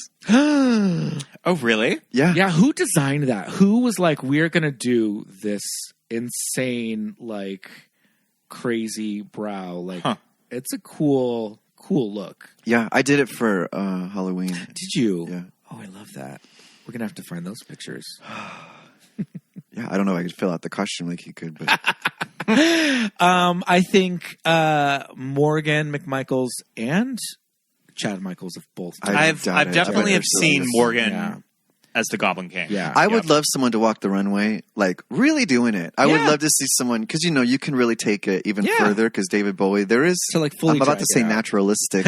Oh, really? Yeah. Yeah. Who designed that? Who was like, we're gonna do this insane, like crazy brow? Like, it's a cool look. Yeah, I did it for Halloween. Did you? Yeah. Oh, I love that. We're gonna have to find those pictures. Yeah, I don't know if I could fill out the costume like he could, but I think Morgan McMichaels and Chad Michaels have both. I've definitely have seen Morgan as the Goblin King. Yeah, I would love someone to walk the runway, like really doing it. I would love to see someone, because you can really take it even further. Because David Bowie, there is like fully. I'm about to say naturalistic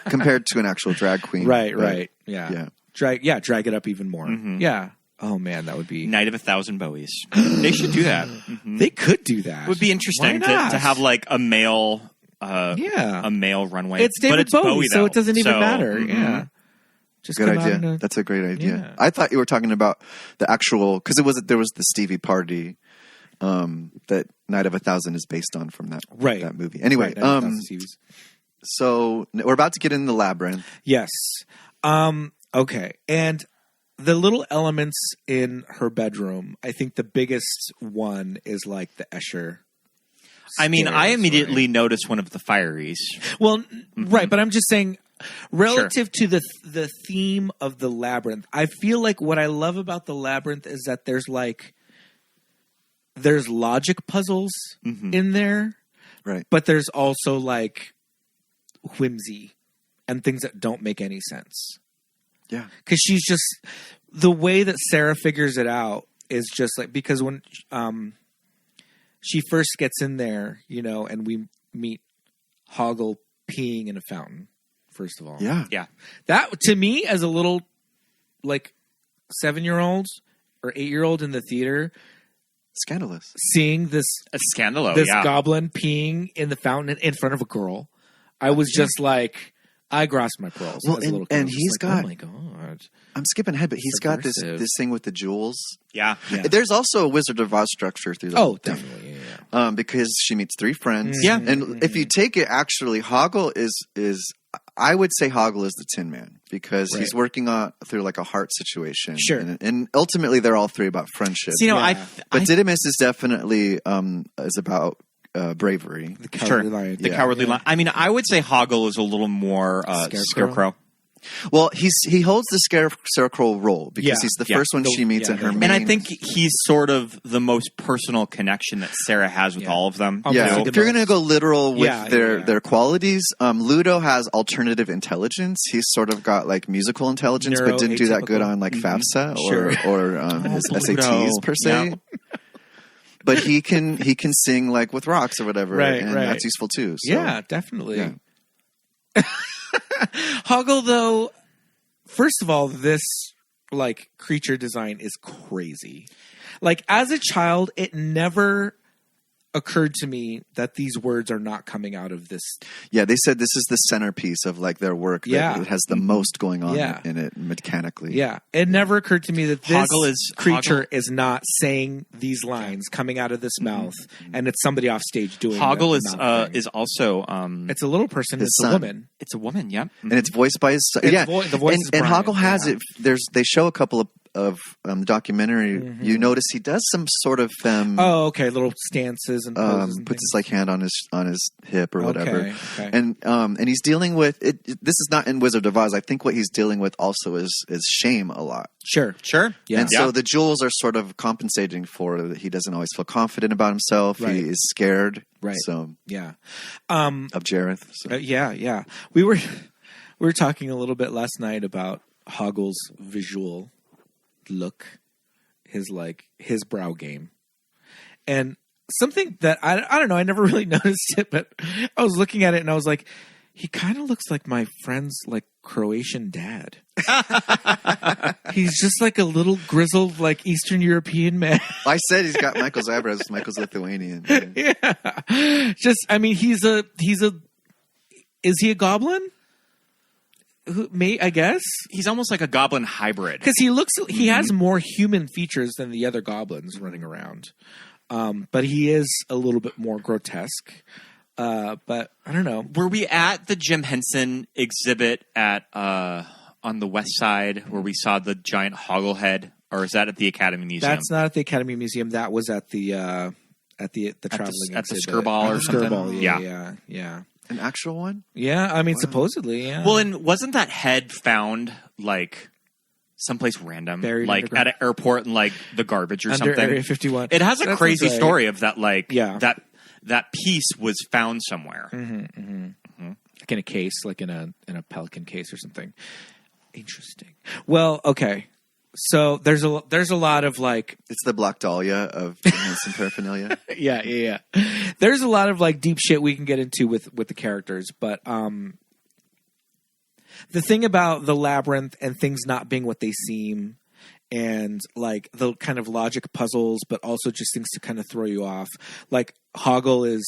compared to an actual drag queen. Right. Yeah. Drag it up even more. Mm-hmm. Yeah. Oh man, that would be Night of 1,000 Bowies. They should do that. Mm-hmm. They could do that. It would be interesting to have like a male, a male runway. It's David Bowie, so it doesn't even matter. Mm-hmm. Yeah, just good idea. That's a great idea. Yeah. I thought you were talking about the actual, because there was the Stevie party that Night of 1,000 is based on from that movie. Anyway, so we're about to get in the labyrinth. Yes. Okay, and the little elements in her bedroom, I think the biggest one is like the Escher. I mean, I immediately noticed one of the fireys. Well, right, but I'm just saying, relative to the theme of the labyrinth, I feel like what I love about the labyrinth is that there's logic puzzles in there, right? But there's also like whimsy and things that don't make any sense. Yeah. Because she's just, the way that Sarah figures it out is just like, because when she first gets in there, and we meet Hoggle peeing in a fountain, first of all. Yeah. Yeah. That, to me, as a little, like, 7-year-old or 8-year-old in the theater, scandalous. Seeing this goblin peeing in the fountain in front of a girl, I was just like, I grasped my pearls. Well, as a little kid. and he's got. Oh my god! I'm skipping ahead, but he's got this thing with the jewels. Yeah. There's also a Wizard of Oz structure through that. Oh, definitely. Yeah. Because she meets 3 friends. Yeah. And if you take it, actually, Hoggle is. I would say Hoggle is the Tin Man, because he's working through like a heart situation. Sure. And ultimately, they're all 3 about friendship. But Didymus is definitely is about. Bravery. The Cowardly Lion. The Cowardly Lion. I mean, I would say Hoggle is a little more Scarecrow. Well, he holds the Scarecrow role because he's the first one she meets in her main. And I think he's sort of the most personal connection that Sarah has with all of them. Yeah, if you're going to go literal with their qualities, Ludo has alternative intelligence. He's sort of got like musical intelligence, but didn't do that good on like FAFSA or his SATs per se. But he can sing like with rocks or whatever, and that's useful too. So. Yeah, definitely. Yeah. Hoggle, though, first of all, this like creature design is crazy. Like as a child, it never occurred to me that these words are not coming out of this. Yeah, they said this is the centerpiece of like their work. That it has the most going on in it mechanically. Yeah, it never occurred to me that this creature is not saying these lines coming out of this mouth, and it's somebody off stage doing. Hoggle is also it's a little person. It's son. A woman. It's a woman. Yeah, and it's voiced by his son. The voice is and Brian, Hoggle has it. They show a couple of documentary, you notice he does some sort of little stances and poses and puts his like hand on his hip or whatever. Okay. And he's dealing with it. This is not in Wizard of Oz. I think what he's dealing with also is shame a lot. Sure. Yeah. And so the jewels are sort of compensating for that he doesn't always feel confident about himself. Right. He is scared. Right. So of Jareth. So. Yeah. We were talking a little bit last night about Hoggle's visual look, his brow game, and something that I don't know. I never really noticed it, but I was looking at it and I was like, he kind of looks like my friend's like Croatian dad. He's just like a little grizzled, like Eastern European man. I said he's got Michael's eyebrows. Michael's Lithuanian. Yeah. Just, I mean, is he a goblin? I guess he's almost like a goblin hybrid because he has more human features than the other goblins running around. But he is a little bit more grotesque. But I don't know. Were we at the Jim Henson exhibit at on the west side where we saw the giant Hoggle head, or is that at the Academy Museum? That's not at the Academy Museum. That was at the traveling at the exhibit. Skirball or something. Skirball, yeah. An actual one? Yeah, I mean, supposedly, yeah. Well, and wasn't that head found like someplace random, buried like at an airport in like the garbage or under something? Area 51. It has a crazy story of that, like that piece was found somewhere, like in a case, like in a pelican case or something. Interesting. Well, okay. So there's a lot of like it's the Black Dahlia of Henson paraphernalia. Yeah. There's a lot of like deep shit we can get into with the characters, but the thing about the Labyrinth and things not being what they seem, and like the kind of logic puzzles, but also just things to kind of throw you off. Like Hoggle is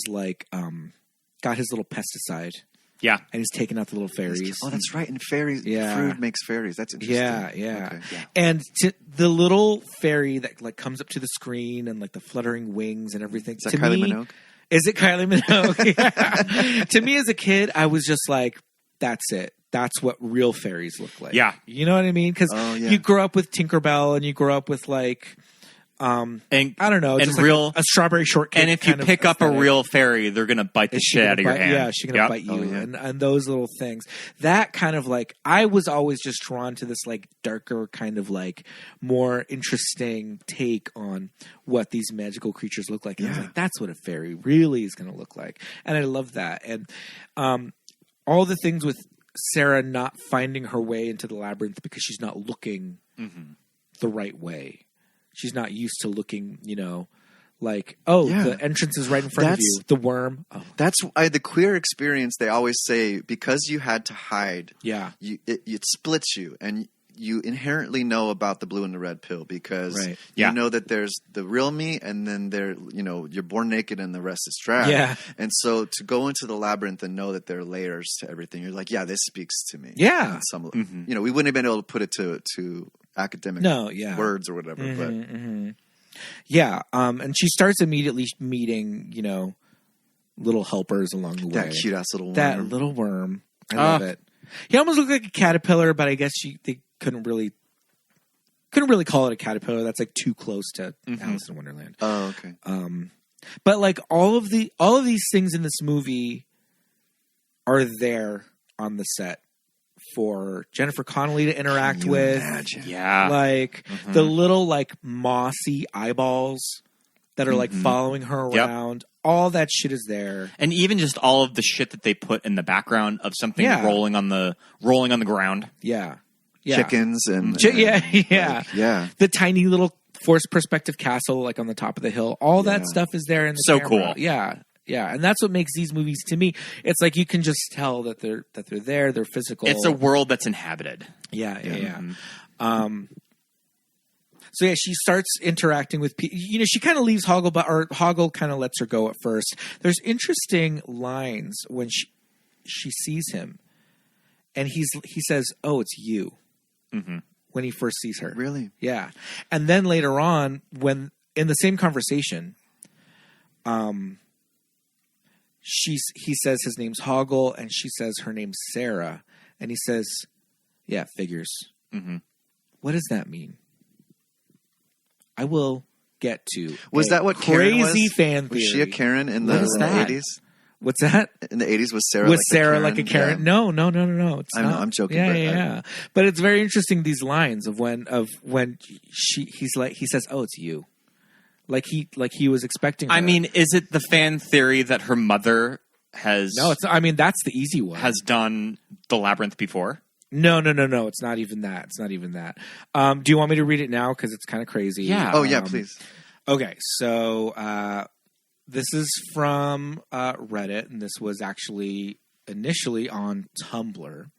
like got his little pesticide. Yeah. And he's taking out the little fairies. Oh, that's right. And fairies, fruit makes fairies. That's interesting. Yeah. Okay. And the little fairy that like comes up to the screen and like the fluttering wings and everything. Is that Kylie Minogue? Is it Kylie Minogue? Yeah. To me as a kid, I was just like, that's it. That's what real fairies look like. Yeah. You know what I mean? Because you grow up with Tinkerbell and you grow up with like... and I don't know, and just real like a strawberry shortcake. And if you pick up a real fairy, they're gonna bite the shit out of your hand. Yeah, she's gonna bite you, and those little things. That kind of like, I was always just drawn to this like darker kind of like more interesting take on what these magical creatures look like. And I was like, that's what a fairy really is gonna look like, and I love that. And all the things with Sarah not finding her way into the labyrinth because she's not looking the right way. She's not used to looking, like, the entrance is right in front of you. The worm. Oh. That's the queer experience. They always say, because you had to hide, it splits you. And you inherently know about the blue and the red pill because you know that there's the real me and then you're born naked and the rest is drag. Yeah. And so to go into the labyrinth and know that there are layers to everything, you're like, this speaks to me. Yeah. We wouldn't have been able to put it to academic words or whatever. And she starts immediately meeting, little helpers along the way. That cute ass little worm. That little worm. I love it. He almost looked like a caterpillar, but I guess they couldn't really call it a caterpillar. That's like too close to Alice in Wonderland. Oh, okay. But like all of these things in this movie are there on the set for Jennifer Connelley to interact with. Imagine? Yeah. Like the little like mossy eyeballs that are like following her around. All that shit is there. And even just all of the shit that they put in the background of something rolling on the ground. Yeah. Chickens and the tiny little forced perspective castle like on the top of the hill. All that stuff is there in the camera. Cool. Yeah, and that's what makes these movies, to me, it's like you can just tell that they're there, they're physical. It's a world that's inhabited. Yeah. So she starts interacting with people. She kind of leaves Hoggle, or Hoggle kind of lets her go at first. There's interesting lines when she sees him, and he says, "Oh, it's you." When he first sees her, really, yeah. And then later on, when in the same conversation, he says his name's Hoggle, and she says her name's Sarah, and he says, "Yeah, figures." What does that mean? I will get to. Was that what Karen was? Crazy fan theory. Was she a Karen in the 80s? What's that? In the 80s, was Sarah was like Sarah a Karen? like a Karen? Yeah. No. It's I not. know, I'm joking. Yeah. But it's very interesting, these lines of when he says, "Oh, it's you," like he was expecting her. I mean, is it the fan theory that her mother has? No, it's. I mean, that's the easy one. Has done the Labyrinth before? No. It's not even that. Do you want me to read it now? Because it's kind of crazy. Yeah. Oh yeah, please. Okay, so this is from Reddit, and this was actually initially on Tumblr.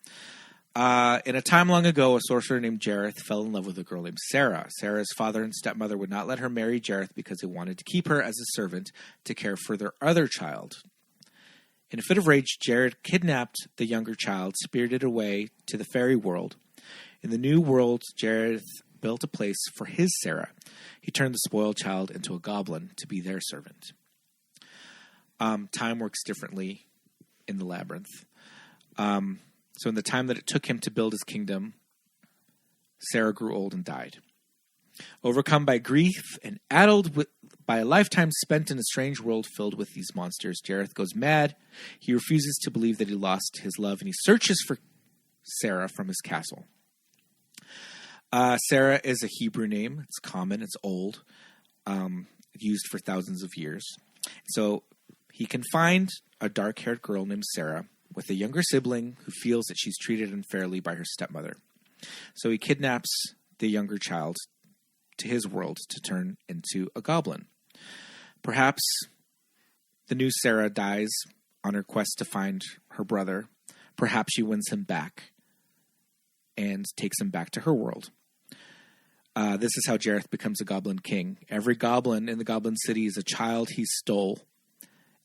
In a time long ago, a sorcerer named Jareth fell in love with a girl named Sarah. Sarah's father and stepmother would not let her marry Jareth because they wanted to keep her as a servant to care for their other child. In a fit of rage, Jareth kidnapped the younger child, spirited away to the fairy world. In the new world, Jareth built a place for his Sarah. He turned the spoiled child into a goblin to be their servant. Time works differently in the Labyrinth. So in the time that it took him to build his kingdom, Sarah grew old and died. Overcome by grief and addled by a lifetime spent in a strange world filled with these monsters, Jareth goes mad. He refuses to believe that he lost his love, and he searches for Sarah from his castle. Sarah is a Hebrew name. It's common. It's old. Used for thousands of years. So he can find a dark-haired girl named Sarah with a younger sibling who feels that she's treated unfairly by her stepmother. So he kidnaps the younger child to his world to turn into a goblin. Perhaps the new Sarah dies on her quest to find her brother. Perhaps she wins him back and takes him back to her world. This is how Jareth becomes a goblin king. Every goblin in the goblin city is a child he stole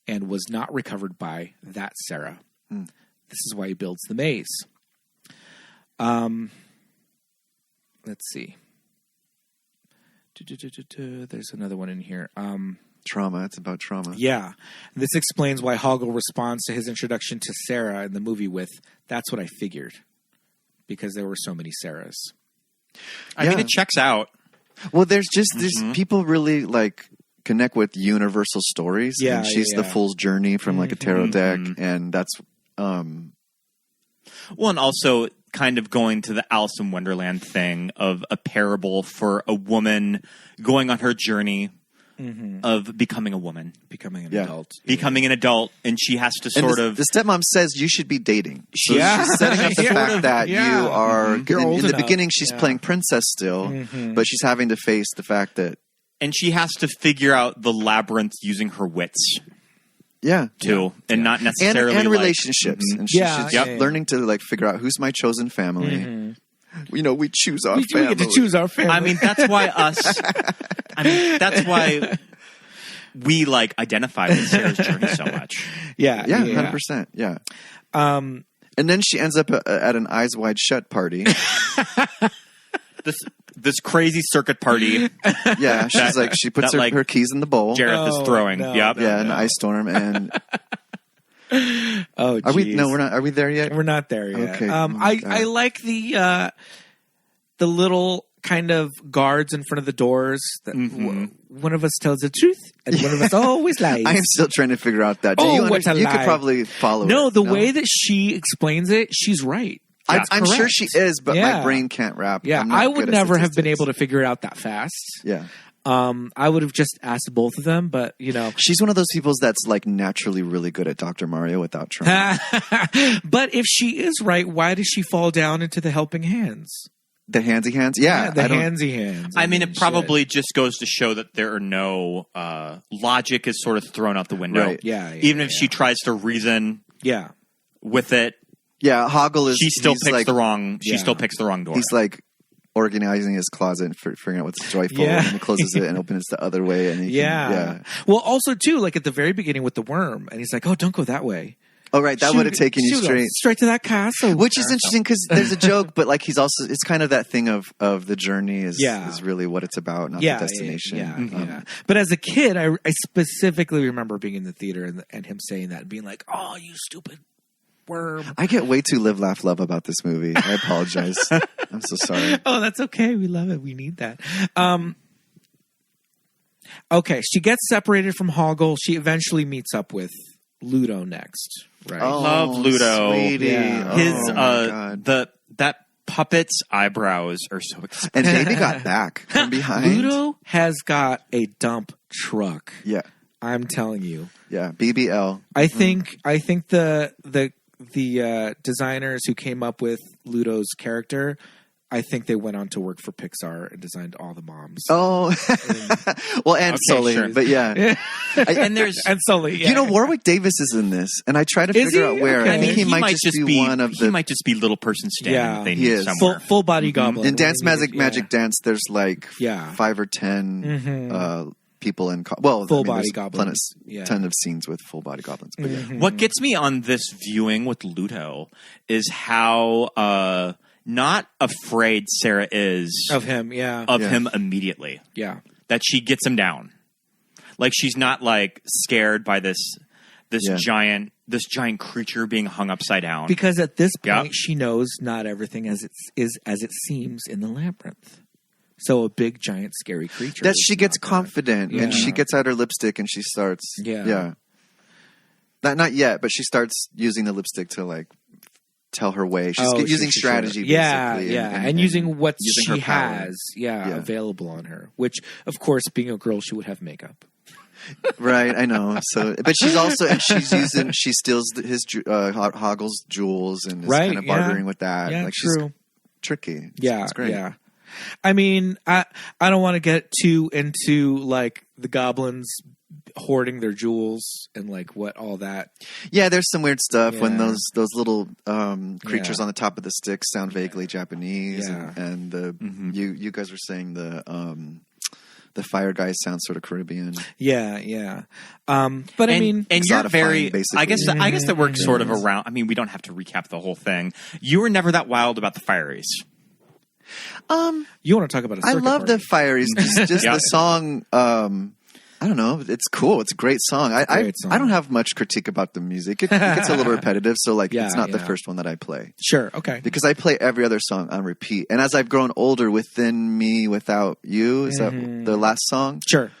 and was not recovered by that Sarah. This is why he builds the maze. Let's see. There's another one in here. Trauma. It's about trauma. Yeah. This explains why Hoggle responds to his introduction to Sarah in the movie with, "That's what I figured." Because there were so many Sarahs. I mean, it checks out. Well, there's people really like connect with universal stories. Yeah. And she's the fool's journey from like a tarot deck. And that's, well, and also kind of going to the Alice in Wonderland thing of a parable for a woman going on her journey of becoming a woman. Becoming an adult. Becoming an adult, and she has to the stepmom says you should be dating. So she's setting up the fact that you are... In the beginning, she's playing princess still, but she's having to face the fact that... And she has to figure out the labyrinth using her wits. Yeah. Too. And not necessarily... And relationships. And she's learning to like figure out who's my chosen family. You know, we choose our family. We get to choose our family. I mean, that's why that's why we like identify with Sarah's journey so much. Yeah, 100%. Yeah. And then she ends up at an Eyes Wide Shut party. This crazy circuit party. Yeah, she puts her keys in the bowl. Jareth is throwing. An ice storm and. Oh, geez. We're not. Are we there yet? We're not there yet. Okay. I like the little kind of guards in front of the doors. That one of us tells the truth, and one of us always lies. I am still trying to figure out that. You could probably follow. No, the way that she explains it, she's right. Yeah, I'm sure she is, but my brain can't wrap. Yeah, I would never have been able to figure it out that fast. Yeah. I would have just asked both of them, but you know, she's one of those people that's like naturally really good at Dr. Mario without trying. But if she is right, why does she fall down into the helping hands? The handsy hands? Yeah. The handsy hands. I mean, it probably just goes to show that there are no logic is sort of thrown out the window. Right. Yeah. Even if she tries to reason with it. Yeah, Hoggle is she still picks the wrong door. He's like organizing his closet and figuring out what's joyful, and he closes it and opens it the other way. And well, also too, like at the very beginning with the worm, and he's like, "Oh, don't go that way." Oh, right, that would have taken you straight to that castle, which is interesting because there's a joke, but like it's kind of that thing of the journey is really what it's about, not the destination. But as a kid, I specifically remember being in the theater and him saying that and being like, "Oh, you stupid." worm. I get way too live, laugh, love about this movie. I apologize. I'm so sorry. Oh, that's okay. We love it. We need that. Okay, she gets separated from Hoggle. She eventually meets up with Ludo next, right? Oh, Love Ludo. Sweetie. Yeah. His Oh, my God. that puppet's eyebrows are so expensive. And Baby got back from behind. Ludo has got a dump truck. Yeah. I'm telling you. Yeah. BBL. I think the designers who came up with Ludo's character, I think they went on to work for Pixar and designed all the moms. Oh. Well, and Okay, Sully. sure. But yeah. And there's And Sully, yeah. You know, Warwick Davis is in this, and I try to figure out where. Okay. I think he might just be one of He the. might just be little person standing. Yeah. They He need is. somewhere. full body goblin. In Dance When they Magic need- Magic Dance, there's like Yeah. 5 or 10 people in. Full body there's goblins. Yeah. ton of scenes with full body goblins. But yeah. What gets me on this viewing with Ludo is how not afraid Sarah is Of him, yeah. of Yeah. him immediately. Yeah. That she gets him down. Like she's not like scared by this Yeah. giant creature being hung upside down. Because at this point, Yeah. she knows not everything as it seems in the labyrinth. So a big, giant, scary creature. That is she gets not that. confident and Yeah. she gets out her lipstick and she starts. Yeah. Not yet, but she starts using the lipstick to like tell her way. She's Oh, using sure. strategy. Yeah, basically, yeah, and using what using she her power. has, Yeah. available on her. Which, of course, being a girl, she would have makeup. Right, I know. So, but she's also she steals his Hoggle's jewels and is Right, kind of yeah. bartering with that. Yeah, like true. she's tricky. Yeah, it's great. yeah. I mean, I don't want to get too into like the goblins hoarding their jewels and like what all that. Yeah, there's some weird stuff when Yeah. those little creatures Yeah. on the top of the stick sound vaguely Japanese, Yeah. and the you guys were saying the fire guys sound sort of Caribbean. Yeah, yeah. But I mean, and you're exotifying, very. basically. I guess that works sort of around. I mean, we don't have to recap the whole thing. You were never that wild about the Fireys. you want to talk about a I circuit love the party. Fireys. Just Yeah. the song. I don't know. It's cool. It's a great song. Great song. I don't have much critique about the music. It gets a little repetitive, so like Yeah, it's not the yeah. first one that I play. Sure, okay. Because I play every other song on repeat. And as I've grown older, Within Me, Without You, is that the last song? Sure.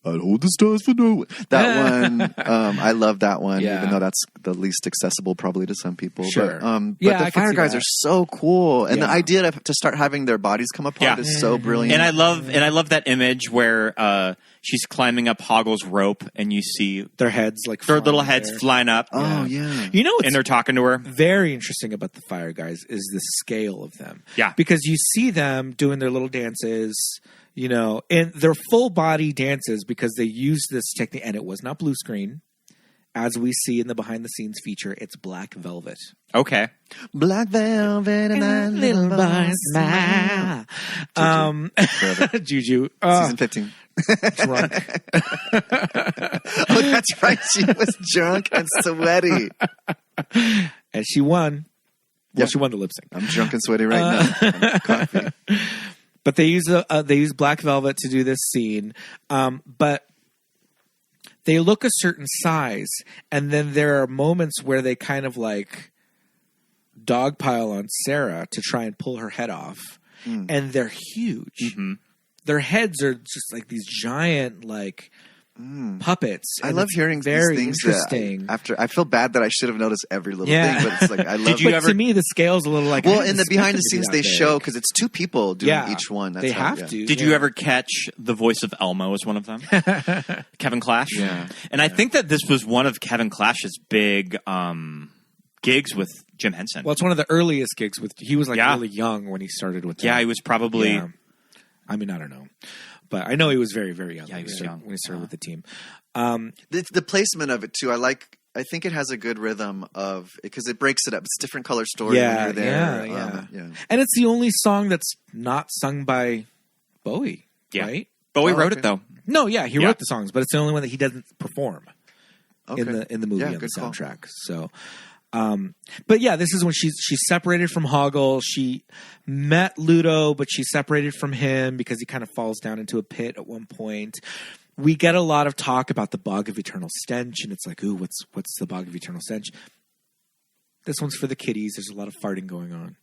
I'd hold the stars for no one. That one, I love that one, Yeah. even though that's the least accessible probably to some people. Sure. But Yeah, I the could Fire see Guys that. are so cool. And the Yeah. idea to start having their bodies come apart Yeah. is so brilliant. And I love that image where she's climbing up Hoggle's rope, and you see Their heads like their little flying heads there. flying up. Oh, yeah. You know what's And they're talking to her. very interesting about the Fire Guys is the scale of them. Yeah. Because you see them doing their little dances, you know, and they're full body dances because they use this technique, and it was not blue screen. As we see in the behind the scenes feature, it's black velvet. Okay. Black velvet and that little boy smile. Juju. Season 15. Drunk. Oh, that's right. She was drunk and sweaty. And she won. Well, Yeah. she won the lip sync. I'm drunk and sweaty right now. I'm coffee. But they use black velvet to do this scene. But they look a certain size, and then there are moments where they kind of like dogpile on Sarah to try and pull her head off, and they're huge. Their heads are just like these giant like puppets. I and love it's hearing very these things. interesting. After I feel bad that I should have noticed every little Yeah. thing, but it's like I love. you but ever- to me, the scale's a little like Well, I in didn't the behind the expect it to scenes, be they that show big. because it's two people doing each one. That's they how- have yeah. to. Did you ever catch the voice of Elmo as one of them? Kevin Clash? Yeah. And I think that this was one of Kevin Clash's big gigs with Jim Henson. Well, it's one of the earliest gigs with. He was like Yeah. really young when he started with. yeah, them. he was probably... Yeah. I mean, I don't know, but I know he was very, very young. Yeah, he was started- young. when he started with the team. The placement of it too. I think it has a good rhythm of because it breaks it up. It's a different color story when you're there. yeah. And it's the only song that's not sung by Bowie. Yeah. Right? Bowie Oh, wrote okay. it, though. No, yeah, he Yeah. wrote the songs, but it's the only one that he doesn't perform Okay. in the movie Yeah, on the good call. soundtrack. So, but yeah, this is when she's separated from Hoggle. She met Ludo, but she's separated from him because he kind of falls down into a pit at one point. We get a lot of talk about the Bog of Eternal Stench, and it's like, ooh, what's the Bog of Eternal Stench? This one's for the kiddies. There's a lot of farting going on.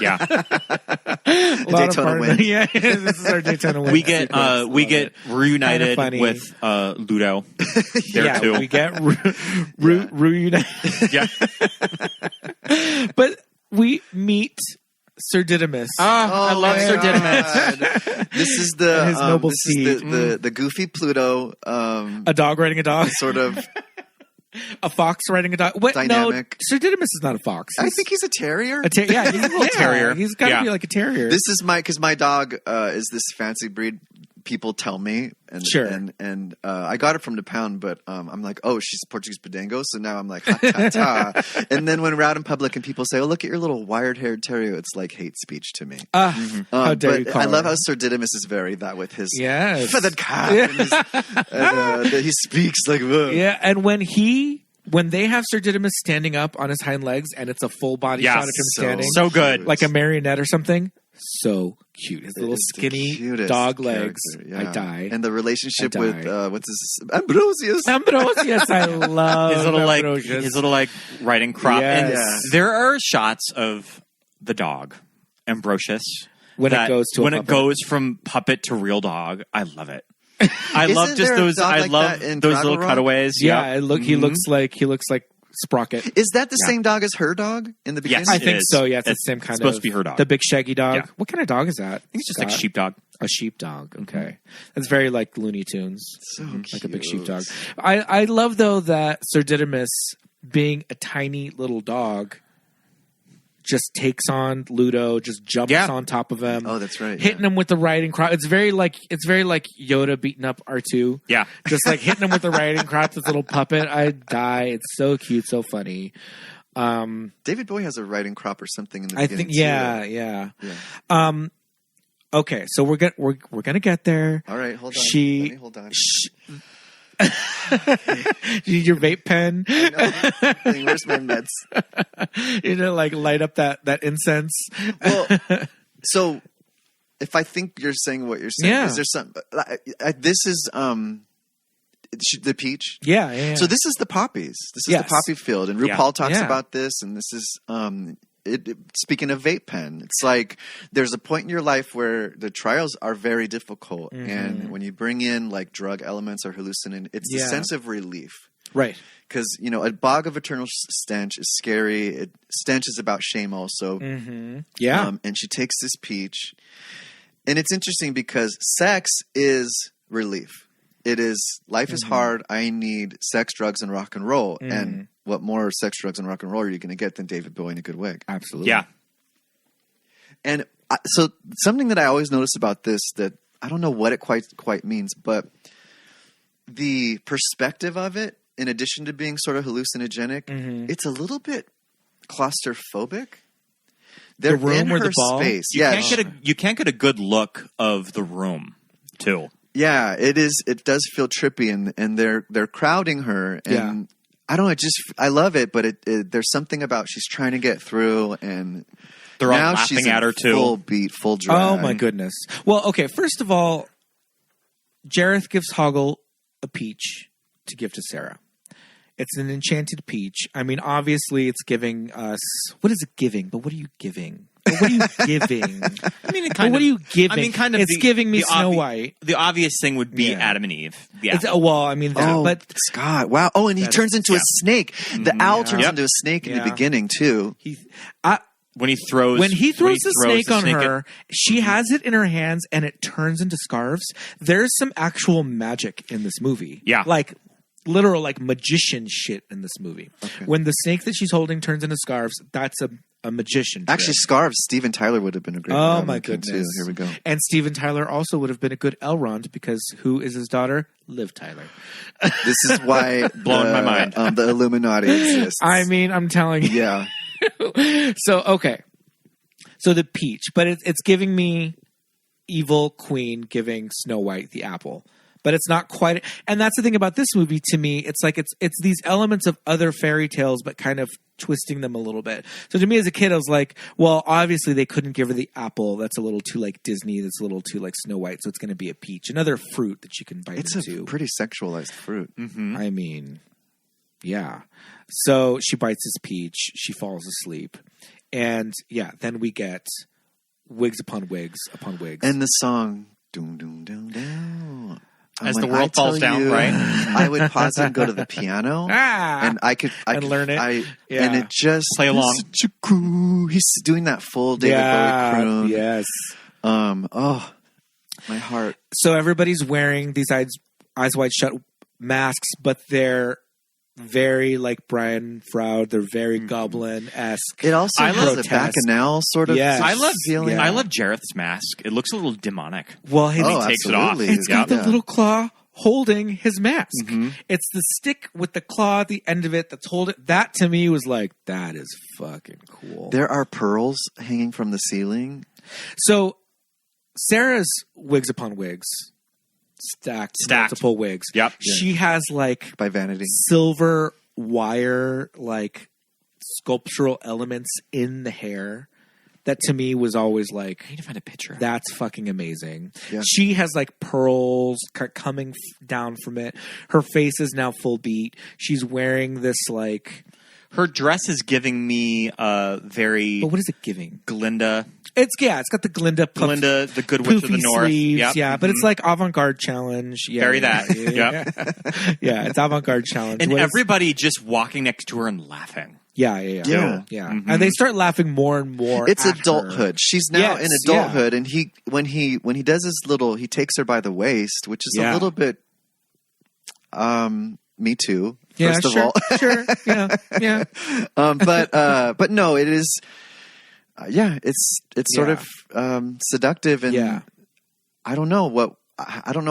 Yeah. Daytona win. Yeah, this is our Daytona win. We get reunited with Ludo there too. We get reunited. Yeah. But we meet Sir Didymus. I love Sir Didymus. This is the his noble steed. the goofy Pluto. A dog riding a dog. Sort of. A fox riding a dog. What? Dynamic. No, Sir Didymus is not a fox. I think he's a terrier. Yeah, he's a little terrier. He's got to be like a terrier. This is because my dog is this fancy breed. People tell me, and sure. and I got it from the pound, but I'm like, oh, she's Portuguese Podengo, so now I'm like, ha ta ta. And then when we're out in public and people say, oh, look at your little wired-haired terrier, it's like hate speech to me. How dare you call I love her. how Sir Didymus is very that with his feathered cap. And he speaks like, whoa. Yeah, and when they have Sir Didymus standing up on his hind legs, and it's a full body shot of him standing, so good, like a marionette or something. So cute. His little skinny dog legs. Yeah. I die. And the relationship with what's his Ambrosius. Ambrosius, I love his little riding crop. Yes. And there are shots of the dog, Ambrosius, when it goes from puppet to real dog. I love it. I love just those. I love those little cutaways. Yeah, he looks like Sprocket. Is that the same dog as her dog in the beginning? Yes, I think so. Yeah, it's the same kind of. Supposed to be her dog. The big shaggy dog. Yeah. What kind of dog is that? I think it's just like sheepdog. A sheepdog. Okay, that's very like Looney Tunes. So cute. Like a big sheepdog. I love though that Sir Didymus, being a tiny little dog, just takes on Ludo, just jumps on top of him. Oh, that's right. Hitting him with the riding crop. It's very like Yoda beating up R2. Yeah. Just like hitting him with the riding crop, this little puppet. I die. It's so cute, so funny. David Bowie has a riding crop or something in the beginning. I think yeah. Okay, so we're gonna get there. All right, hold on. Hold on. You need your vape pen? Where's my meds? You know, like light up that incense. Well, so if I think you're saying what you're saying, is there some? This is the peach. Yeah. So this is the poppies. This is the poppy field, and RuPaul talks about this. And this is speaking of vape pen, it's like there's a point in your life where the trials are very difficult, and when you bring in like drug elements or hallucinant, it's the sense of relief, right? Because a bog of eternal stench is scary. Stench is about shame also. And she takes this peach, and it's interesting because sex is relief. It is life is hard. I need sex, drugs, and rock and roll, and what more sex, drugs, and rock and roll are you going to get than David Bowie in a good wig? Absolutely. Yeah. And so something that I always notice about this that I don't know what it quite means, but the perspective of it, in addition to being sort of hallucinogenic, it's a little bit claustrophobic. They're the room in or her the ball? space. You can't get a good look of the room, too. Yeah, it is. It does feel trippy, and they're crowding her, and I don't know. I love it, but there's something about she's trying to get through, and they're all now laughing she's at her too. Full beat, full drag. Oh my goodness. Well, okay. First of all, Jareth gives Hoggle a peach to give to Sarah. It's an enchanted peach. I mean, obviously, it's giving us. What is it giving? But what are you giving? But what are you giving? I mean, what are you giving? I mean, kind of. It's giving me Snow White. The obvious thing would be Adam and Eve. Yeah. But Scott, wow. Oh, and he turns into a snake. The owl turns into a snake in the beginning too. When he throws the snake on her, she has it in her hands and it turns into scarves. There's some actual magic in this movie. Yeah. Like literal like magician shit in this movie. Okay. When the snake that she's holding turns into scarves, that's a magician trick. Actually, scarves, Steven Tyler would have been a great my goodness. too. Here we go. And Steven Tyler also would have been a good Elrond because who is his daughter? Liv Tyler. This is why blowing my mind. The Illuminati exists. I mean, I'm telling you. Yeah. So the peach, but it's giving me evil queen giving Snow White the apple, but it's not quite. And that's the thing about this movie to me. It's like it's these elements of other fairy tales, but kind of twisting them a little bit. So to me as a kid, I was like, well, obviously they couldn't give her the apple. That's a little too like Disney. That's a little too like Snow White. So it's going to be a peach, another fruit that you can bite into. It's a pretty sexualized fruit. I mean, Yeah. So she bites his peach. She falls asleep. And then we get wigs upon wigs upon wigs. And the song, doom, doom, doom, down. As the world falls down, right? I would pause it and go to the piano. And I could learn it. And it just... Play along. He's doing that full David Bowie croon. Yes. My heart. So everybody's wearing these eyes wide shut masks, but they're very like Brian Froud. They're very goblin-esque. It also has a bacchanal sort of feeling. I love Jareth's mask. It looks a little demonic. Well, he takes it off. It's got the little claw holding his mask. It's the stick with the claw at the end of it that's holding. That to me was like, that is fucking cool. There are pearls hanging from the ceiling. So Sarah's wigs upon wigs. Stacked multiple wigs. Yep. She has like by Vanity silver wire like sculptural elements in the hair that to me was always like, I need to find a picture. That's fucking amazing. Yeah. She has like pearls coming down from it. Her face is now full beat. She's wearing this like, her dress is giving me a very. But what is it giving? Glinda. It's got the Glinda, the Good Witch of the North. Sleeves, but it's like avant-garde challenge. Very that. It's avant-garde challenge. And everybody just walking next to her and laughing. Yeah. And they start laughing more and more. It's adulthood. She's now in adulthood, and when he does his little, he takes her by the waist, which is a little bit, Me Too. First of all, sure, yeah. But no, it is. It's sort of seductive, and I don't know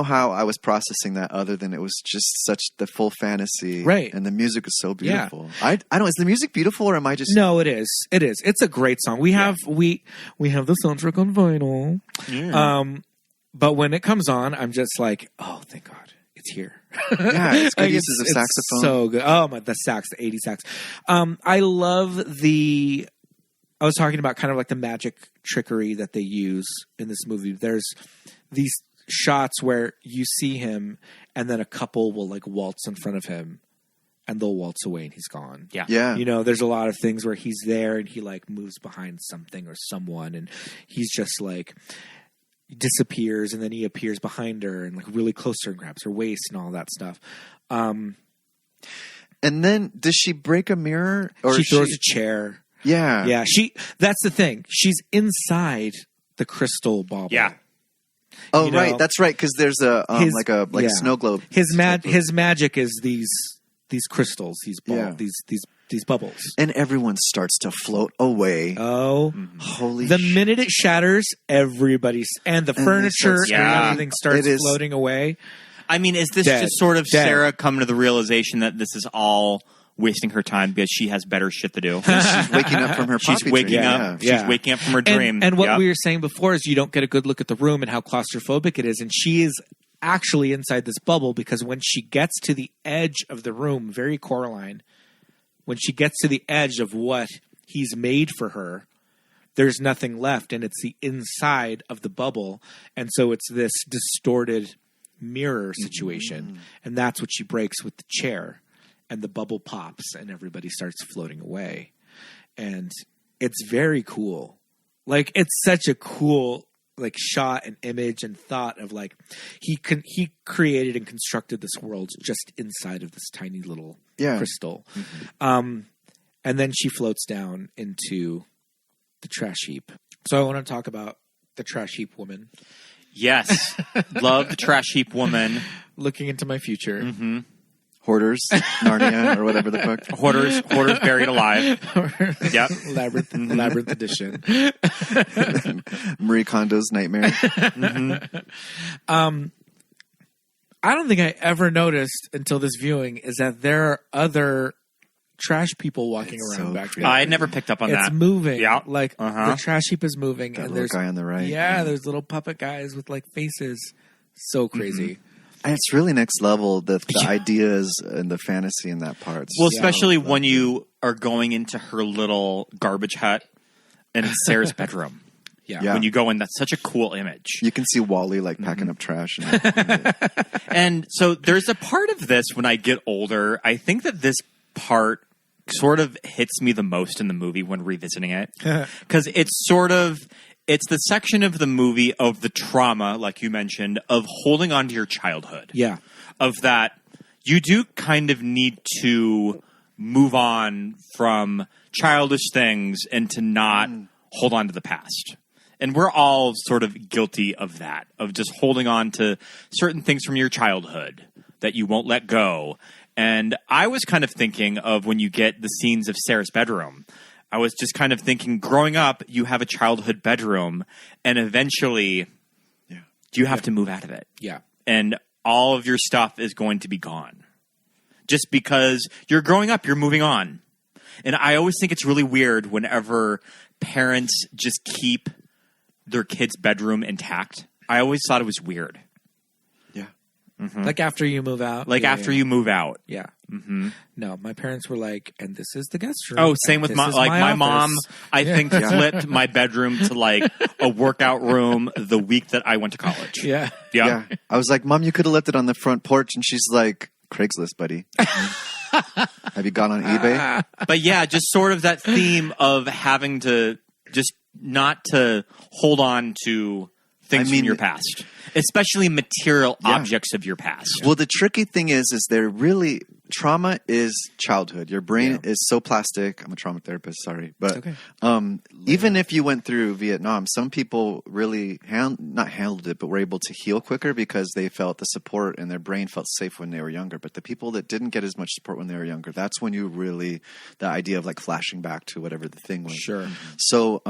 how I was processing that other than it was just such the full fantasy, right? And the music is so beautiful. I don't. Is the music beautiful, or am I just? No, it is. It is. It's a great song. We have the soundtrack on vinyl. Yeah. But when it comes on, I'm just like, oh, thank God, it's here. Yeah, it's good uses of saxophone. So good. Oh my, the 80 sax. I love the. I was talking about kind of like the magic trickery that they use in this movie. There's these shots where you see him and then a couple will like waltz in front of him and they'll waltz away and he's gone. Yeah. You know, there's a lot of things where he's there and he like moves behind something or someone and he's just like disappears and then he appears behind her and like really close to her and grabs her waist and all that stuff. And then does she break a mirror? Or she throws a chair. Yeah. Yeah. That's the thing. She's inside the crystal bauble. Yeah. Oh, right. That's right. Because there's a a snow globe. His magic is these crystals, these bubbles, and everyone starts to float away. Oh, holy! The minute it shatters, everybody's and the furniture and everything starts floating away. I mean, is this just sort of Sarah coming to the realization that this is all wasting her time because she has better shit to do? She's waking up from her She's waking up. She's waking up from her dream. And what we were saying before is you don't get a good look at the room and how claustrophobic it is. And she is actually inside this bubble because when she gets to the edge of the room, very Coraline, when she gets to the edge of what he's made for her, there's nothing left. And it's the inside of the bubble. And so it's this distorted mirror situation. Mm-hmm. And that's what she breaks with the chair. And the bubble pops and everybody starts floating away. And it's very cool. Like, it's such a cool, like, shot and image and thought of, like, he created and constructed this world just inside of this tiny little crystal. Mm-hmm. And then she floats down into the trash heap. So I want to talk about the trash heap woman. Yes. Love the trash heap woman. Looking into my future. Mm-hmm. Hoarders, Narnia, or whatever the fuck. Hoarders buried alive. Yep. Labyrinth edition. Marie Kondo's Nightmare. Mm-hmm. I don't think I ever noticed until this viewing is that there are other trash people walking around back there. I never picked up on that. It's moving. Yeah. Like the trash heap is moving. That and little there's guy on the right. Yeah, there's little puppet guys with like faces. So crazy. Mm-hmm. And it's really next level, the ideas and the fantasy in that part. Well, especially when you are going into her little garbage hut and it's Sarah's bedroom. Yeah. When you go in, that's such a cool image. You can see Wally like packing up trash. And so there's a part of this when I get older, I think that this part sort of hits me the most in the movie when revisiting it. Because it's the section of the movie of the trauma, like you mentioned, of holding on to your childhood. Yeah. Of that, you do kind of need to move on from childish things and to not hold on to the past. And we're all sort of guilty of that, of just holding on to certain things from your childhood that you won't let go. And I was kind of thinking of when you get the scenes of Sarah's bedroom. I was just kind of thinking, growing up, you have a childhood bedroom, and eventually you have to move out of it. Yeah. And all of your stuff is going to be gone. Just because you're growing up, you're moving on. And I always think it's really weird whenever parents just keep their kid's bedroom intact. I always thought it was weird. Yeah. Mm-hmm. Like after you move out. After you move out. Yeah. Mm-hmm. No, my parents were like, and this is the guest room. Oh, same with my mom. I think flipped my bedroom to like a workout room the week that I went to college. Yeah. Yeah. I was like, Mom, you could have left it on the front porch. And she's like, Craigslist, buddy. Have you gone on eBay? But yeah, just sort of that theme of having to just not to hold on to things from your past, especially material objects of your past. Well, the tricky thing is they're really trauma is childhood. Your brain is so plastic. I'm a trauma therapist, sorry, but even if you went through Vietnam, some people really not handled it, but were able to heal quicker because they felt the support and their brain felt safe when they were younger. But the people that didn't get as much support when they were younger, that's when you really the idea of like flashing back to whatever the thing was. Sure. So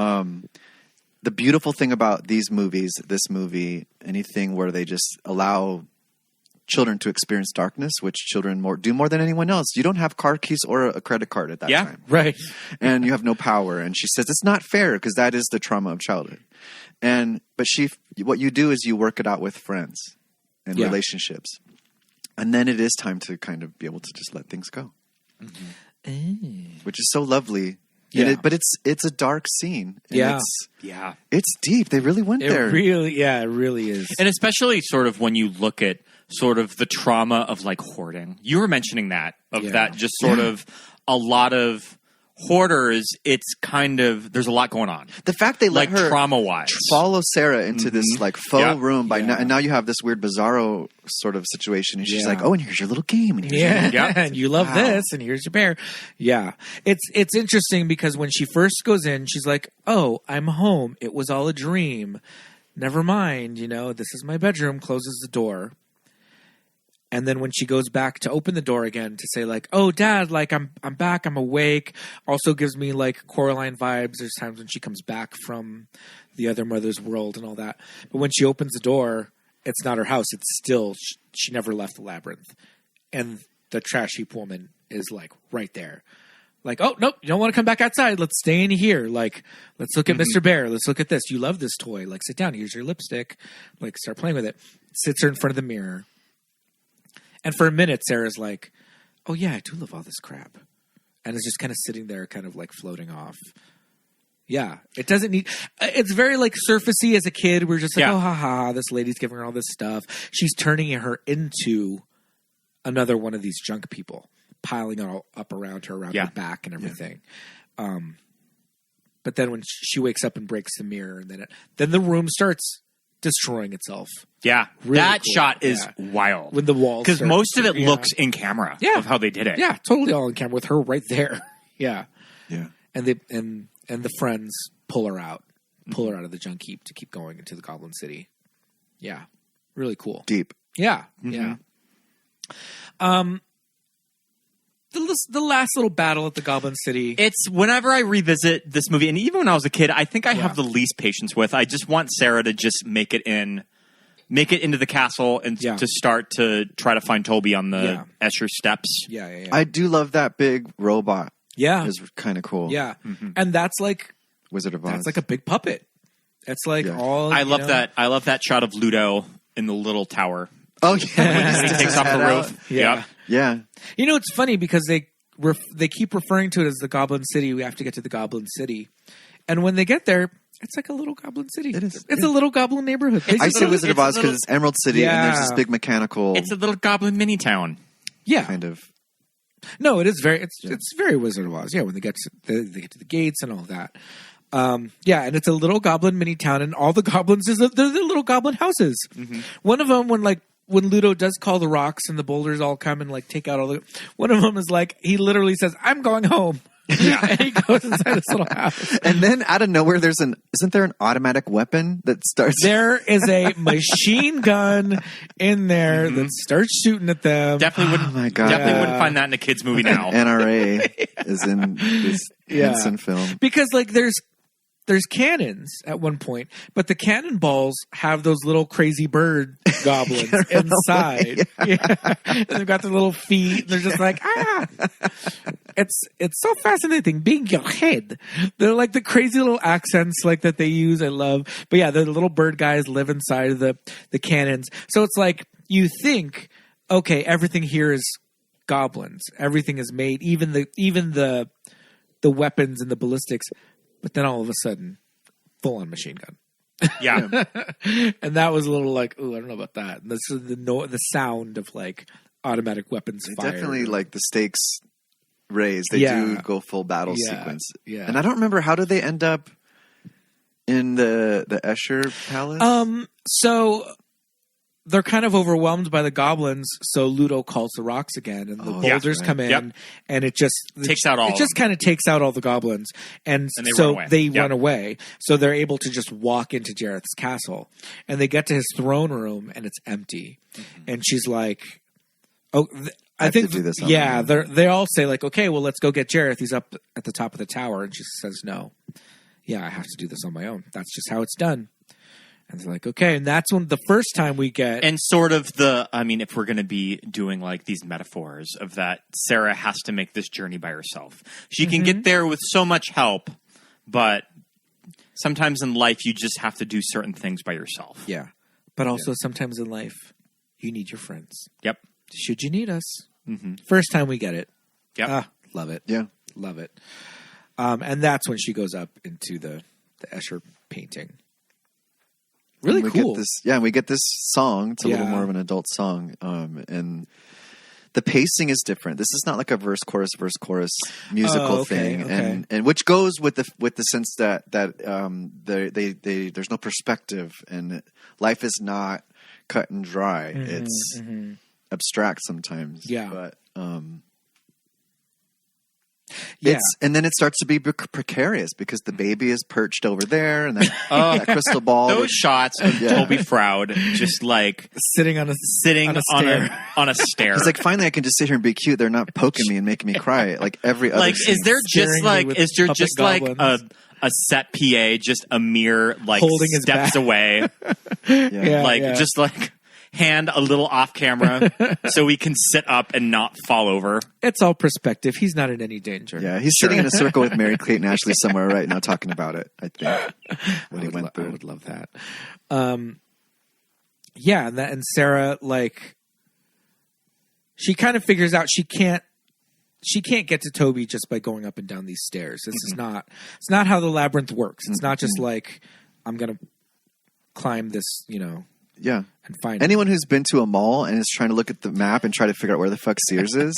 the beautiful thing about these movies, this movie, anything where they just allow children to experience darkness, which children do more than anyone else. You don't have car keys or a credit card at that time. Right. And you have no power. And she says, it's not fair because that is the trauma of childhood. But what you do is you work it out with friends and relationships. And then it is time to kind of be able to just let things go. Mm-hmm. Which is so lovely. Yeah. But it's a dark scene. And it's deep. They really went there. It really is. And especially sort of when you look at sort of the trauma of like hoarding. You were mentioning that, that just sort of a lot of hoarders, it's kind of, there's a lot going on. The fact they let her trauma-wise follow Sarah into this like faux room and now you have this weird bizarro sort of situation and she's like, oh, and here's your little game. And and you love this and here's your bear. Yeah. It's interesting because when she first goes in, she's like, oh, I'm home. It was all a dream. Never mind. This is my bedroom, closes the door. And then when she goes back to open the door again to say like, oh, Dad, like I'm back, I'm awake. Also gives me like Coraline vibes. There's times when she comes back from the other mother's world and all that. But when she opens the door, it's not her house. It's still, she never left the labyrinth. And the trash heap woman is like right there. Like, oh, nope, you don't want to come back outside. Let's stay in here. Like, let's look at Mr. Bear. Let's look at this. You love this toy. Like, sit down. Here's your lipstick. Like, start playing with it. Sits her in front of the mirror. And for a minute, Sarah's like, oh, yeah, I do love all this crap. And it's just kind of sitting there, kind of like floating off. Yeah. It doesn't need, it's very like surfacey as a kid. We're just like, oh, haha, this lady's giving her all this stuff. She's turning her into another one of these junk people, piling it all up around her, around her back and everything. But then when she wakes up and breaks the mirror, and then the room starts destroying itself. Yeah. Really that cool. shot is wild. When the walls because most of it looks in camera of how they did it. Yeah, totally all in camera with her right there. Yeah. Yeah. And the friends pull her out of the junk heap to keep going into the Goblin City. Yeah. Really cool. Deep. Yeah. Mm-hmm. Yeah. The last little battle at the Goblin City. It's whenever I revisit this movie, and even when I was a kid, I think I have the least patience with. I just want Sarah to just make it into the castle and to start to try to find Toby on the Escher steps. Yeah. I do love that big robot. Yeah. It's kind of cool. Yeah. Mm-hmm. And that's like Wizard of Oz. That's like a big puppet. It's like all I love that. I love that shot of Ludo in the little tower. Oh yeah, when he takes off the roof. Yeah. It's funny because they keep referring to it as the Goblin City. We have to get to the Goblin City, and when they get there, it's like a little Goblin City. It is. It's a little Goblin neighborhood. I say Wizard of Oz because it's Emerald City, and there's this big mechanical. It's a little Goblin mini town. Yeah, kind of. No, it is it's very Wizard of Oz. Yeah, when they get to the gates and all that. Yeah, and it's a little goblin mini town, and all the goblins they're the little goblin houses. Mm-hmm. One of them, when Ludo does call the rocks and the boulders all come and like take out all the. One of them is like he literally says, "I'm going home." Yeah. And he goes inside this little house. And then out of nowhere, isn't there an automatic weapon that starts? There is a machine gun in there that starts shooting at them. Definitely wouldn't. Oh my God. Definitely wouldn't find that in a kid's movie now. NRA is in this Henson film because like there's cannons at one point, but the cannonballs have those little crazy bird goblins inside. Yeah. And they've got their little feet. And they're just like, ah. It's so fascinating being your head. They're like the crazy little accents like that they use. I love. But yeah, the little bird guys live inside of the cannons. So it's like you think, okay, everything here is goblins. Everything is made, even the weapons and the ballistics. But then all of a sudden, full on machine gun. Yeah. And that was a little like, ooh, I don't know about that. And this is the sound of like automatic weapons fire. Definitely like the stakes raised. They do go full battle sequence. Yeah. And I don't remember, how do they end up in the Escher Palace? So they're kind of overwhelmed by the goblins, so Ludo calls the rocks again, and the boulders come in, and it just takes out all. It just kind of takes out all the goblins, and so they run away. So they're able to just walk into Jareth's castle, and they get to his throne room, and it's empty. Mm-hmm. And she's like, "Oh, I think to do this." They all say like, "Okay, well, let's go get Jareth. He's up at the top of the tower." And she says, "No, I have to do this on my own. That's just how it's done." And it's like, okay, and that's when the first time we get... And sort of if we're going to be doing like these metaphors of that, Sarah has to make this journey by herself. She can get there with so much help, but sometimes in life you just have to do certain things by yourself. Yeah. But also sometimes in life you need your friends. Yep. Should you need us. Mm-hmm. First time we get it. Yep. Love it. Yeah. Love it. And that's when she goes up into the Escher painting. Really cool. We get this song. It's a little more of an adult song. And the pacing is different. This is not like a verse, chorus musical thing. Okay. And which goes with the sense that there's no perspective and life is not cut and dry. Mm-hmm, it's abstract sometimes. Yeah. But, and then it starts to be precarious because the baby is perched over there and that crystal ball. Those shots of Toby Froud just like sitting on a stair. He's like, finally I can just sit here and be cute. They're not poking me and making me cry like every other like scene. Is there just like a set PA just a mere like holding steps his away? Just like hand a little off camera so we can sit up and not fall over. It's all perspective. He's not in any danger. Yeah, he's sitting in a circle with Mary Kate and Ashley somewhere right now talking about it, I think. What he went through. I would love that. And Sarah, like, she kind of figures out she can't get to Toby just by going up and down these stairs. It's not how the labyrinth works. It's not just like, I'm going to climb this, Yeah. And find anyone who's been to a mall and is trying to look at the map and try to figure out where the fuck Sears is.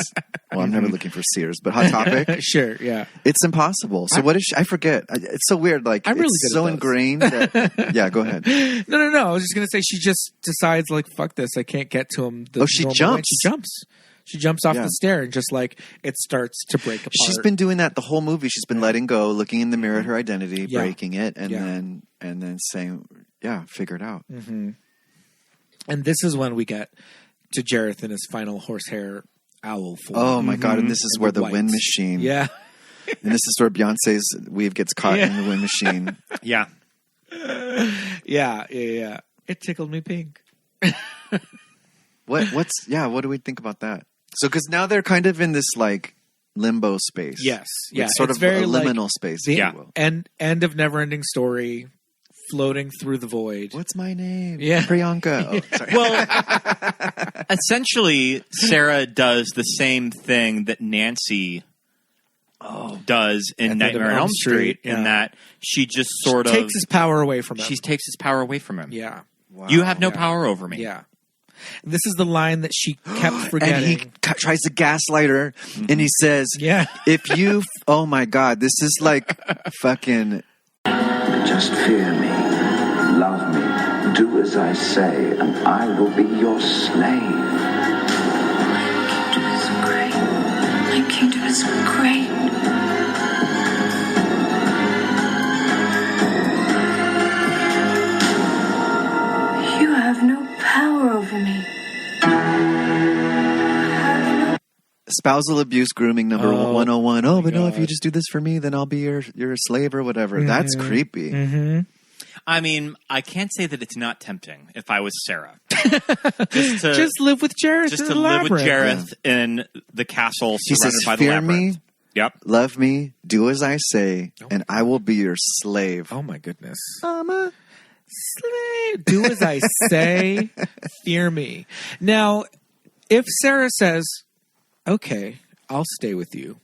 Well, I'm never looking for Sears, but Hot Topic. Sure, yeah. It's impossible. So what is she? I forget. It's so weird. Like, I'm really it's so ingrained that. Yeah, go ahead. No. I was just going to say she just decides, like, fuck this. I can't get to him. She jumps. She jumps off the stair and just, like, it starts to break apart. She's been doing that the whole movie. She's been letting go, looking in the mirror at her identity, breaking it, and then saying, figure it out. Mm-hmm. And this is when we get to Jareth in his final horsehair owl form. Oh, my God. And this is where the wind machine. Yeah. And this is where Beyonce's weave gets caught in the wind machine. Yeah. Yeah. It tickled me pink. What do we think about that? So, because now they're kind of in this, like, limbo space. Yes. Yeah. It's sort of very a liminal space, if you will. End of never-ending story. Floating through the void. What's my name? Yeah. Priyanka. Oh, sorry. Well, essentially, Sarah does the same thing that Nancy does in Nightmare on Elm Street in that she just takes his power away from him. She takes his power away from him. Yeah. Wow. You have no power over me. Yeah. This is the line that she kept forgetting. And he tries to gaslight her, and he says, Yeah. if you... Oh, my God. This is like fucking... Just fear me, love me, do as I say, and I will be your slave. My kingdom is great. You have no power over me. Spousal abuse grooming number 101. Oh, but no, if you just do this for me, then I'll be your slave or whatever. That's creepy. Mm-hmm. I mean, I can't say that it's not tempting if I was Sarah. Just live with Jareth. Just to live with Jareth in the castle He surrounded says, by the fear labyrinth. me, Yep. love me, do as I say, and I will be your slave. Oh, my goodness. Mama. Slave. Do as I say. Fear me. Now, if Sarah says, okay, I'll stay with you,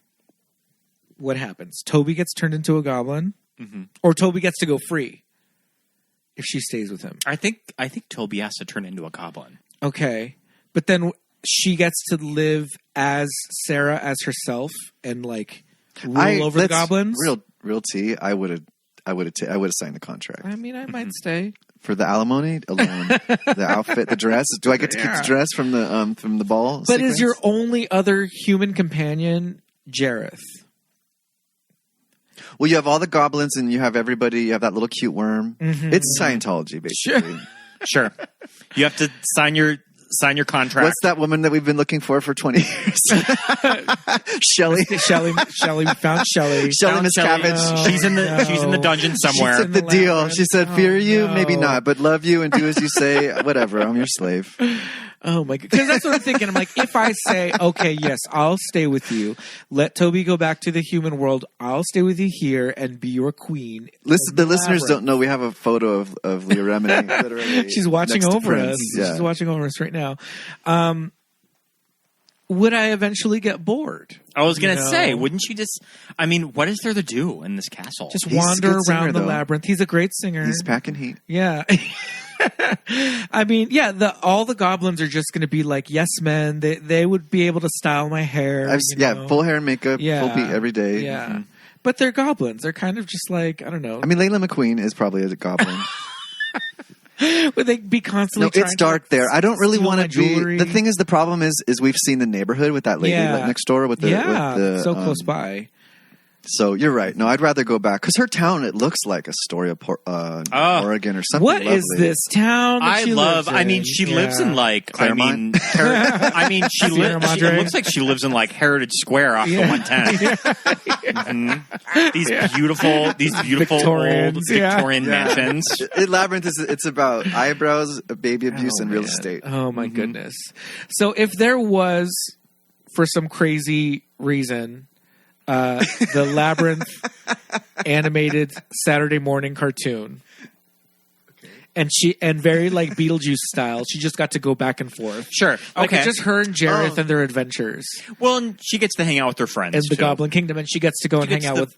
what happens? Toby gets turned into a goblin? Mm-hmm. Or Toby gets to go free if she stays with him? I think Toby has to turn into a goblin. Okay. But then she gets to live as Sarah, as herself, and like rule over the goblins? Real tea, I would have signed the contract. I mean, I might stay. For the alimony alone, the outfit, the dress. Do I get to keep the dress from the ball? But sequence? is your only other human companion Jareth? Well, you have all the goblins, and you have everybody. You have that little cute worm. Mm-hmm. It's Scientology, basically. Sure. You have to sign your contract. What's that woman that we've been looking for 20 years? Shelley. Shelley. We found Shelley. Shelley Miscavige. No, she's in the dungeon somewhere. She took the deal. Labyrinth. She said, fear you, no. maybe not, but love you and do as you say. Whatever. I'm your slave. Oh my god! Because that's what I'm thinking. I'm like, if I say, okay, yes, I'll stay with you. Let Toby go back to the human world. I'll stay with you here and be your queen. Listen, the listeners don't know we have a photo of Leah Remini. Literally, She's watching next to over Prince. us. Yeah. She's watching over us right now. Would I eventually get bored? I was going to say, wouldn't you just... I mean, what is there to do in this castle? Just He's a wander good singer, around the though. labyrinth. He's a great singer. He's packing heat. Yeah. I mean, yeah, all the goblins are just going to be like yes men. They would be able to style my hair. Full hair and makeup, Yeah. full beat every day. Yeah. Mm-hmm. But they're goblins. They're kind of just like, I don't know. I mean, Layla McQueen is probably a goblin. Would they be constantly No, trying it's dark there. I don't really steal want my to be. jewelry? The thing is, the problem is we've seen The Neighborhood with that lady next door with the so close by. So you're right. No, I'd rather go back because her town, it looks like a story of Oregon or something. What lovely. is this town? That she lives in? I mean, she lives in like Claremont? she it looks like she lives in like Heritage Square off the 110. Mhm. These beautiful Victorians, old Victorian mansions. Labyrinth it's about eyebrows, baby abuse, and real estate. Oh my goodness! So if there was, for some crazy reason, the Labyrinth animated Saturday morning cartoon, and very like Beetlejuice style, she just got to go back and forth. Sure, Like okay. it's just her and Jareth and their adventures Well, and she gets to hang out with her friends in the too. Goblin Kingdom, and she gets to go and hang gets out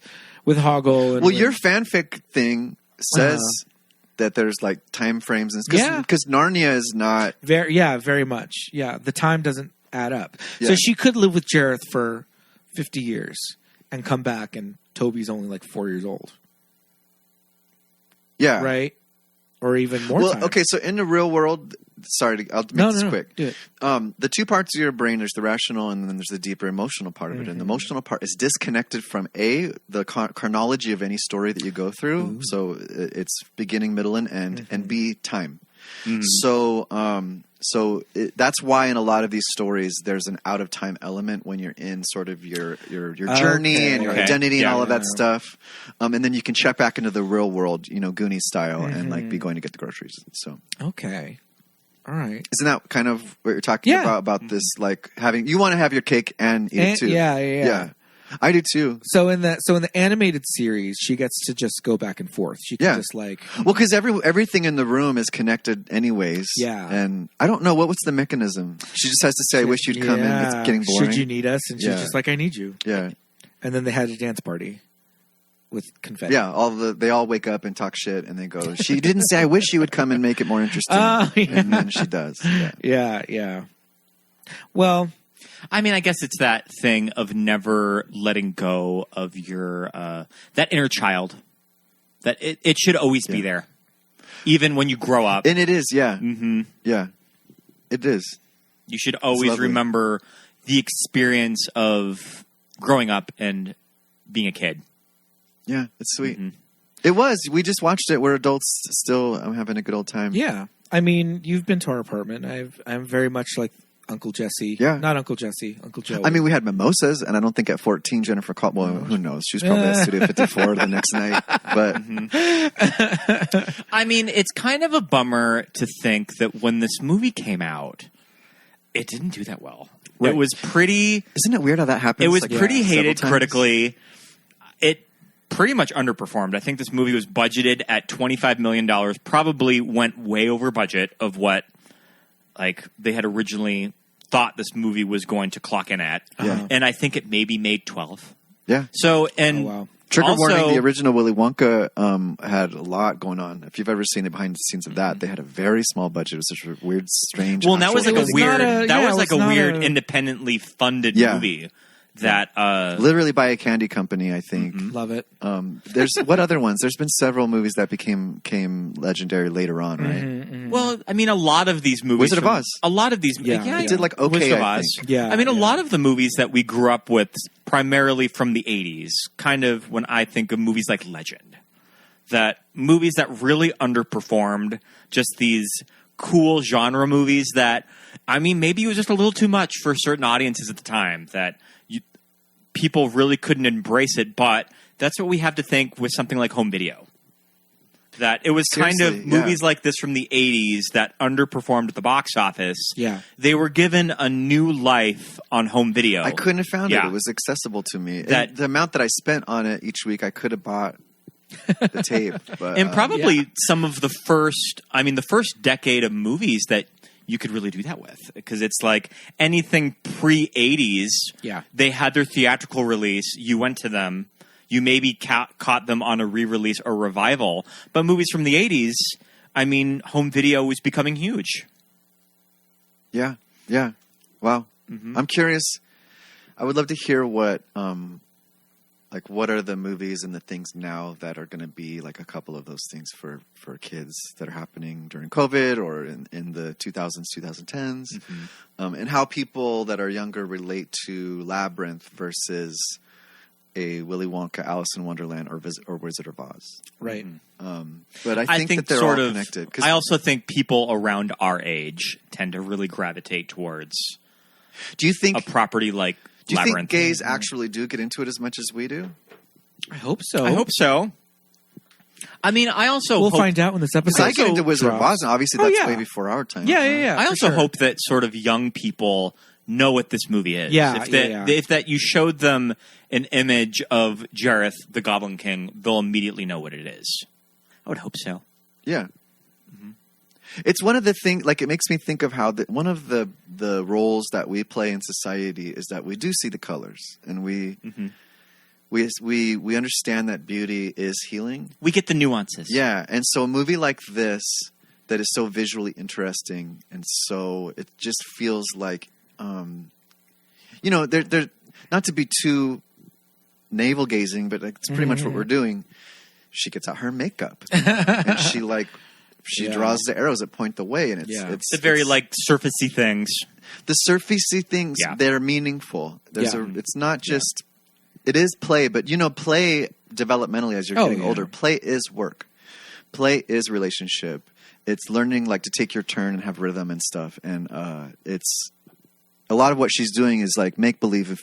with Hoggle. And Well, your fanfic thing says that there's like time frames and because Narnia is not very much. Yeah, the time doesn't add up. Yeah. So she could live with Jareth for 50 years and come back, and Toby's only like 4 years old. Yeah. Right? Or even more time. Okay, so in the real world, I'll make this quick. Do it. The two parts of your brain, there's the rational and then there's the deeper emotional part of it. And the emotional part is disconnected from the chronology of any story that you go through. Ooh. So it's beginning, middle, and end. And B, time. So that's why in a lot of these stories there's an out of time element when you're in sort of your journey and your identity and all of that stuff, and then you can check back into the real world, Goonies style, and like be going to get the groceries. So Okay. All right. isn't that kind of what you're talking about this, like you want to have your cake and eat it too? Yeah. I do too. So in the animated series, she gets to just go back and forth. She can just like Well, because everything in the room is connected anyways. Yeah. And I don't know what's the mechanism. She just has to say, "I wish you'd come in. It's getting boring." Should you need us? And she's just like, "I need you." Yeah. And then they had a dance party. with confetti. Yeah, they all wake up and talk shit, and they go, "She didn't say I wish she would come and make it more interesting," and then she does. Yeah. Well, I mean, I guess it's that thing of never letting go of your that inner child. That it should always be there, even when you grow up. And it is, yeah, yeah, it is. You should always remember the experience of growing up and being a kid. Yeah, it's sweet. It was. We just watched it. We're adults still. I'm having a good old time. Yeah. I mean, you've been to our apartment. I'm very much like Uncle Jesse. Yeah. Not Uncle Jesse, Uncle Joey. I mean, we had mimosas, and I don't think at 14 Jennifer called. Well, who knows? She was probably at Studio 54 the next night. But I mean, it's kind of a bummer to think that when this movie came out, it didn't do that well. Right. It was pretty... Isn't it weird how that happens? It was pretty hated critically. It pretty much underperformed. I think this movie was budgeted at $25 million, probably went way over budget of what they had originally thought this movie was going to clock in at. Yeah. And I think it maybe made 12. Yeah. So, and... Oh, wow. Trigger warning, the original Willy Wonka had a lot going on. If you've ever seen the behind the scenes of that, they had a very small budget. It was such a weird, strange... Well, that was like a weird, a independently funded movie that... literally by a candy company, I think. Love it. There's what other ones? There's been several movies that became legendary later on, right? Well, I mean, a lot of these movies... Wizard of Oz. A lot of these... Yeah. Did like okay, Wizard of I Oz. think. Yeah. I mean, a lot of the movies that we grew up with, primarily from the 80s, kind of when I think of movies like Legend, that movies that really underperformed, just these cool genre movies that, I mean, maybe it was just a little too much for certain audiences at the time, that people really couldn't embrace it, but that's what we have to think with something like home video. That it was kind of movies like this from the 80s that underperformed at the box office. Yeah. They were given a new life on home video. I couldn't have found it. It was accessible to me. The amount that I spent on it each week, I could have bought the tape. But, and probably some of the first decade of movies that you could really do that with. Because it's like anything pre-80s, they had their theatrical release. You went to them. You maybe caught them on a re-release or revival. But movies from the 80s, I mean, home video was becoming huge. Yeah. Wow. I'm curious. I would love to hear what are the movies and the things now that are going to be like a couple of those things for kids that are happening during COVID or in the 2000s, 2010s. And how people that are younger relate to Labyrinth versus a Willy Wonka, Alice in Wonderland, or Wizard of Oz. Right. But I think that they're all connected. I also think people around our age tend to really gravitate towards a property like Labyrinth. Do you think gays actually do get into it as much as we do? I hope so. I mean, I also we'll find out when this episode. I get into Wizard of Oz, and obviously that's way before our time. Yeah. I also hope that sort of young people know what this movie is. If that you showed them an image of Jareth the Goblin King, they'll immediately know what it is. I would hope so. Yeah. It's one of the things, like it makes me think of how one of the roles that we play in society is that we do see the colors, and we understand that beauty is healing. We get the nuances. Yeah, and so a movie like this that is so visually interesting, and so it just feels like, they're not to be too navel gazing, but it's pretty much what we're doing. She gets out her makeup and she draws the arrows that point the way, and it's very surfacey things. The surfacey things, they're meaningful. It's not just, it is play, but play developmentally as you're getting older. Play is work. Play is relationship. It's learning to take your turn and have rhythm and stuff. And it's a lot of what she's doing is make believe,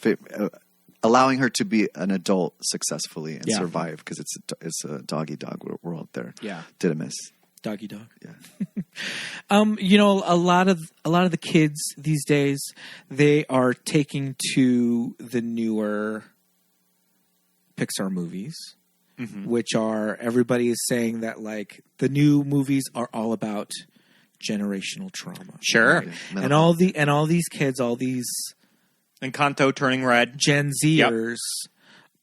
allowing her to be an adult successfully and survive, because it's a doggy dog world there. Yeah, Didymus. Doggy dog. Yeah. A lot of the kids these days, they are taking to the newer Pixar movies, which are, everybody is saying that the new movies are all about generational trauma. Sure. Right? And all these kids, all these Encanto turning red, Gen Zers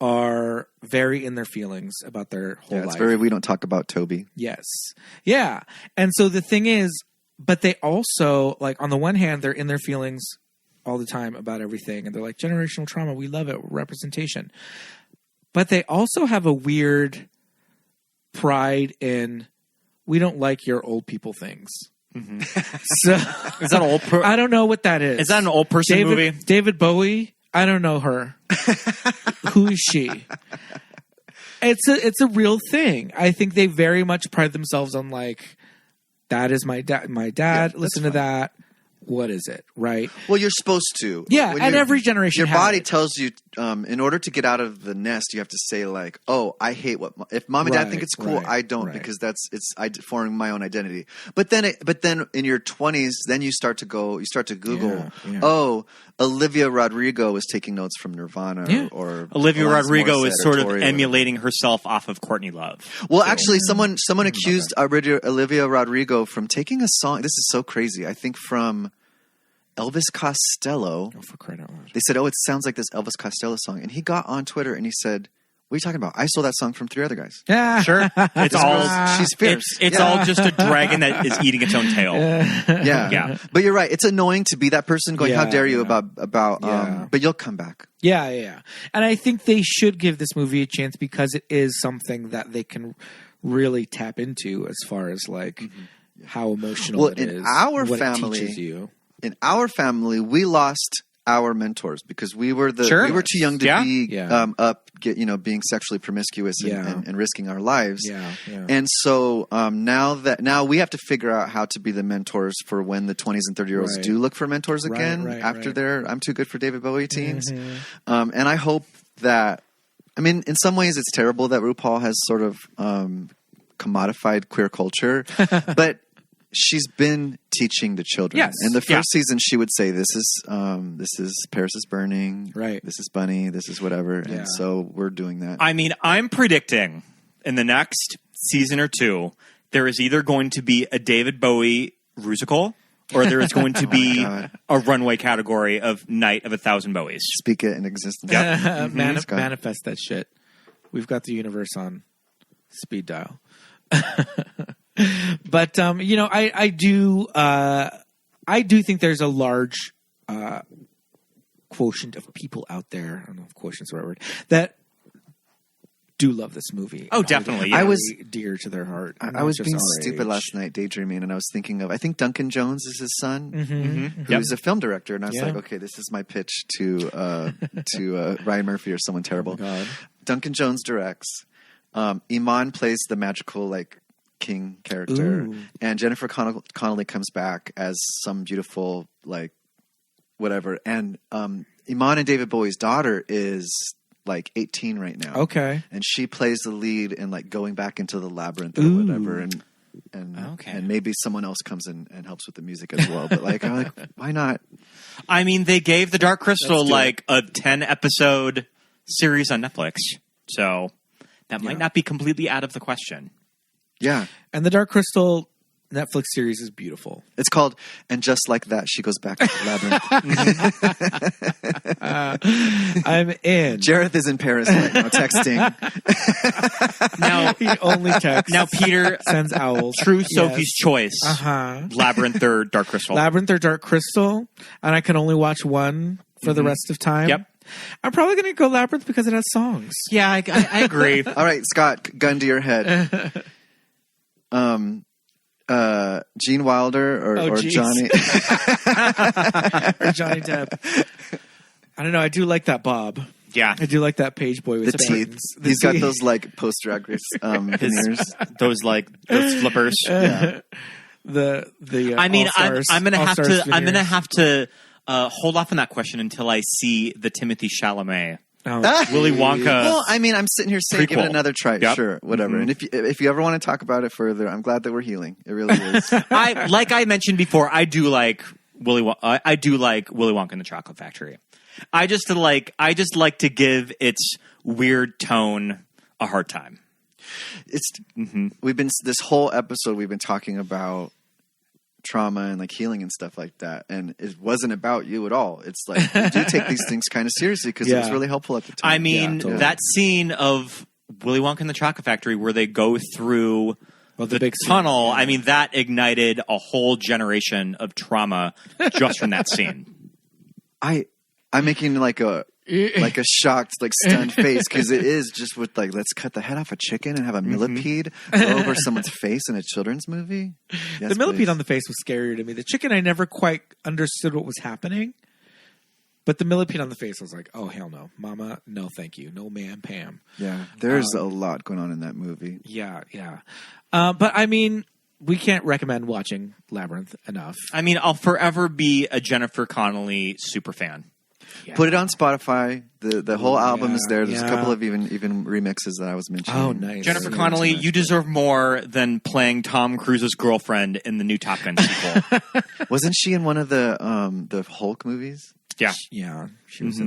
are very in their feelings about their whole It's life. very, we don't talk about Toby. Yes. Yeah. And so the thing is, but they also, like, on the one hand, they're in their feelings all the time about everything. And they're like, generational trauma, we love it, representation. But they also have a weird pride in, we don't like your old people things. Mm-hmm. So Is that old? I don't know what that is. Is that an old person movie? David Bowie? I don't know her. Who is she? It's a real thing. I think they very much pride themselves on, like, that is my dad. My dad. Yeah, listen to that. What is it? Right. Well, you're supposed to. Yeah, When and you're- every generation your has body it. tells you, in order to get out of the nest, you have to say like, "Oh, I hate what if mom and dad think it's cool, Right, I don't right. because I forming my own identity." But then in your 20s, then you start to Google, Yeah. "Oh, Olivia Rodrigo was taking notes from Nirvana," Yeah. or Olivia Alanis Rodrigo Morissette is sort or of Tori or emulating herself off of Courtney Love. well, actually, someone accused Olivia Rodrigo from taking a song. This is so crazy. I think from Elvis Costello. Oh, for crying out loud. They said, "Oh, it sounds like this Elvis Costello song," and he got on Twitter and he said, "What are you talking about? I stole that song from 3 other guys." Yeah. Sure, it's all She's fierce. It's Yeah. all just a dragon that is eating its own tail. Yeah. Yeah. But you're right. It's annoying to be that person going, "How Yeah, dare you?" yeah. About Yeah. but you'll come back. Yeah. And I think they should give this movie a chance because it is something that they can really tap into as far as, like, how emotional Well, it in is. our what family- it teaches you. In our family, we lost our mentors because we were Sure. we were too young to Yeah. be Yeah. being sexually promiscuous and, Yeah. and risking our lives. Yeah. And so now we have to figure out how to be the mentors for when the 20s and 30-year-olds Right. do look for mentors again right, after right. their I'm too good for David Bowie teens. And I hope that, I mean, in some ways it's terrible that RuPaul has sort of commodified queer culture, but she's been teaching the children. Yes. In the first season, she would say, this is Paris is Burning. Right. This is Bunny. This is whatever. Yeah. And so we're doing that. I mean, I'm predicting in the next season or two, there is either going to be a David Bowie musical, or there is going to be God. a runway category of Night of 1,000 Bowies. Speak it in existence. Scott. Manifest that shit. We've got the universe on speed dial. But I do think there's a large quotient of people out there. I don't know if quotient's the right word, that do love this movie. Oh, and hold definitely, it yeah. I was- very dear to their heart. I was Just being our stupid age. last night, daydreaming, and I was thinking of, I think Duncan Jones is his son, Mm-hmm. who's a film director, and I was Yeah. like, okay, this is my pitch to Ryan Murphy or someone terrible. God. Duncan Jones directs. Iman plays the magical king character, Ooh. and Jennifer Connelley comes back as some beautiful whatever. And Iman and David Bowie's daughter is 18 right now. Okay. And she plays the lead in going back into the labyrinth or Ooh. whatever, and Okay. and maybe someone else comes in and helps with the music as well. But I'm like, why not? I mean, they gave The Dark Crystal Let's do a 10-episode series on Netflix, so that might not be completely out of the question. Yeah, And the Dark Crystal Netflix series is beautiful. it's called "And Just Like That, She Goes Back to the Labyrinth." I'm in. Jareth is in Paris right now, texting. Now, He only texts. now, Peter, Sends owls. true Yes. Sophie's choice, Uh-huh. Labyrinth or Dark Crystal. Labyrinth or Dark Crystal, and I can only watch one for the rest of time. Yep. I'm probably going to go Labyrinth because it has songs. Yeah, I agree. All right, Scott, gun to your head. Gene Wilder or geez. Johnny? Or Johnny Depp. I don't know. I do like that Bob. Yeah, I do like that page boy with The the teeth. buttons. The He's got teeth. those post drag race veneers. those flippers. Yeah. The I mean, All-Stars- I'm gonna have All-Stars to. I'm gonna veneers. have to hold off on that question until I see the Timothy Chalamet Oh, Willy Wonka. Well, I mean, I'm sitting here saying, give it Prequel. another try. Yep. Sure, whatever. And if you ever want to talk about it further, I'm glad that we're healing. It really is. I mentioned before, I do like Willy Wonka and the Chocolate Factory. I just like to give its weird tone a hard time. It's we've been this whole episode we've been talking about trauma and like healing and stuff like that. And it wasn't about you at all. It's like you do take these things kind of seriously because it was really helpful at the time. I mean, that scene of Willy Wonka and the Chocolate Factory where they go through the big tunnel, I mean, that ignited a whole generation of trauma just from that scene. I'm making like a shocked, like stunned face because it is just with like, let's cut the head off a chicken and have a millipede go over someone's face in a children's movie. Yes, the millipede on the face was scarier to me. The chicken, I never quite understood what was happening. But the millipede on the face, I was like, oh, hell no. Mama, no thank you. No ma'am, Pam. Yeah, there's a lot going on in that movie. Yeah. But, I mean, we can't recommend watching Labyrinth enough. I mean, I'll forever be a Jennifer Connelly super fan. Yeah. Put it on Spotify. The whole album is there. There's a couple of even remixes that I was mentioning. Oh, nice. Jennifer Connelly, you deserve more than playing Tom Cruise's girlfriend in the new Top Gun sequel. Wasn't she in one of the Hulk movies? Yeah. Yeah. She was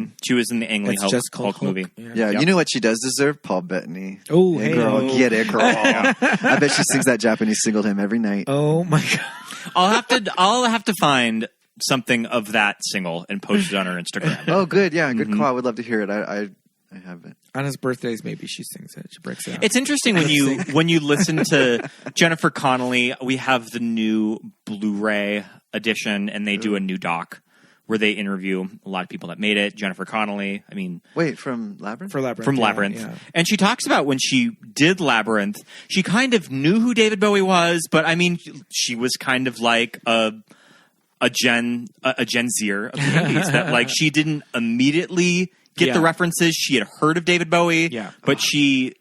in the Ang Lee Hulk movie. Yeah, you know what she does deserve? Paul Bettany. Oh, hey, girl. Get it, girl. I bet she sings that Japanese single to him every night. Oh, my God. I'll have to find something of that single and post it on her Instagram. Oh, good. Yeah, good call. I would love to hear it. I haven't. On his birthdays, maybe she sings it. She breaks it out. It's interesting when you listen to Jennifer Connelly. We have the new Blu-ray edition, and they do a new doc where they interview a lot of people that made it. Jennifer Connelly. I mean, wait, from Labyrinth? From Labyrinth. Yeah. And she talks about when she did Labyrinth, she kind of knew who David Bowie was, but I mean, she was kind of like a Gen Zer of the 80s that like she didn't immediately get the references. She had heard of David Bowie, but he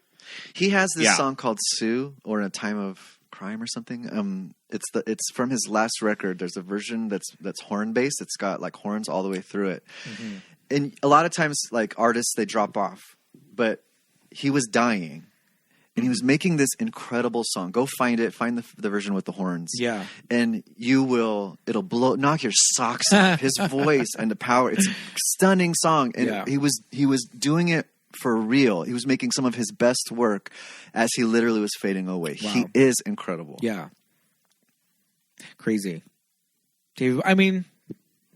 has this song called Sue, or In a Time of Crime or something. It's from his last record. There's a version that's horn based. It's got like horns all the way through it. And a lot of times like artists, they drop off, but he was dying. And he was making this incredible song. Go find it. Find the version with the horns. Yeah. And it'll knock your socks off. His voice and the power. It's a stunning song. And he was doing it for real. He was making some of his best work as he literally was fading away. Wow. He is incredible. Yeah. Crazy. David, I mean,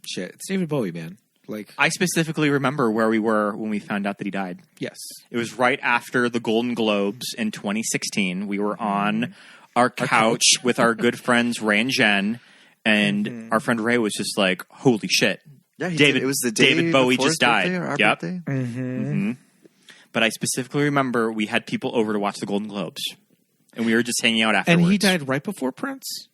shit. It's David Bowie, man. Like, I specifically remember where we were when we found out that he died. Yes. It was right after the Golden Globes in 2016. We were on our couch with our good friends Ray and Jen, and our friend Ray was just like, holy shit. Yeah, it was the day David Bowie just died. Our birthday? But I specifically remember we had people over to watch the Golden Globes, and we were just hanging out afterwards. And he died right before Prince?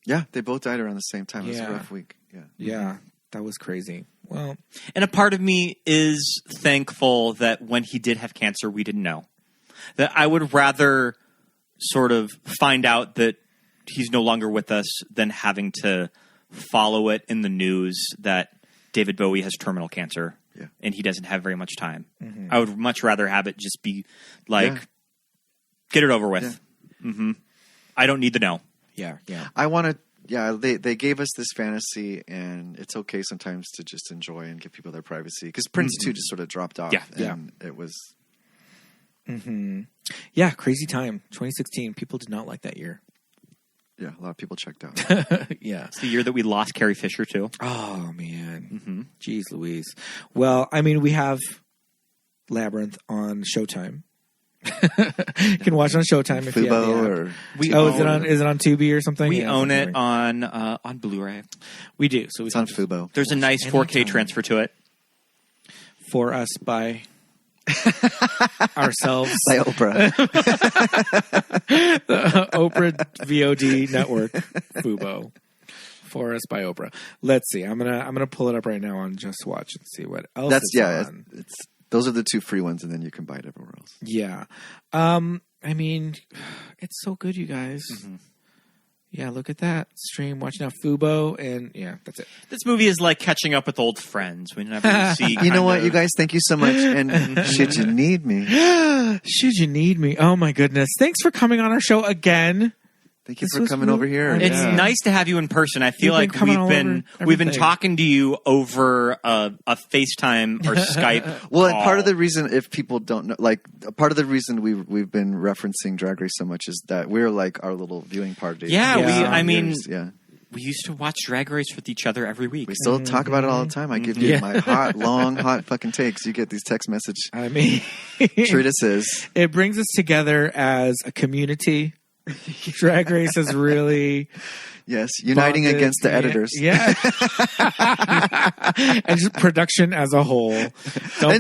Yeah, they both died around the same time. It was a rough week. Yeah, that was crazy. Well, and a part of me is thankful that when he did have cancer, we didn't know. That I would rather sort of find out that he's no longer with us than having to follow it in the news that David Bowie has terminal cancer and he doesn't have very much time. I would much rather have it just be like, get it over with. I don't need to know. Yeah. I want to. Yeah, they gave us this fantasy, and it's okay sometimes to just enjoy and give people their privacy. Because Prince, too, just sort of dropped off. And it was... Yeah, crazy time. 2016. People did not like that year. Yeah, a lot of people checked out. Yeah. It's the year that we lost Carrie Fisher, too. Oh, man. Jeez Louise. Well, I mean, we have Labyrinth on Showtime. You can watch it on Showtime if you have the app. Is it on Tubi or something? We own it on Blu-ray. We do. So it's on Fubo. There's a nice 4K transfer to it. For us by ourselves. By Oprah. The Oprah VOD network, Fubo. For us by Oprah. Let's see. I'm gonna pull it up right now on Just Watch and see what else on. Those are the two free ones, and then you can buy it everywhere else. Yeah. I mean, it's so good, you guys. Yeah, look at that. Stream, watch now, Fubo, and that's it. This movie is like catching up with old friends. Whenever you see you know what, you guys, thank you so much. And should you need me. Should you need me. Oh, my goodness. Thanks for coming on our show again. Thank you for coming over here. It's nice to have you in person. I feel like we've been talking to you over a FaceTime or Skype. Well, and part of the reason, if people don't know, like part of the reason we've been referencing Drag Race so much is that we're like our little viewing party. Yeah, We used to watch Drag Race with each other every week. We still talk about it all the time. I give you my hot fucking takes. You get these text message treatises. It brings us together as a community. Drag Race is really... Yes, uniting against the editors. Yeah. And just production as a whole. And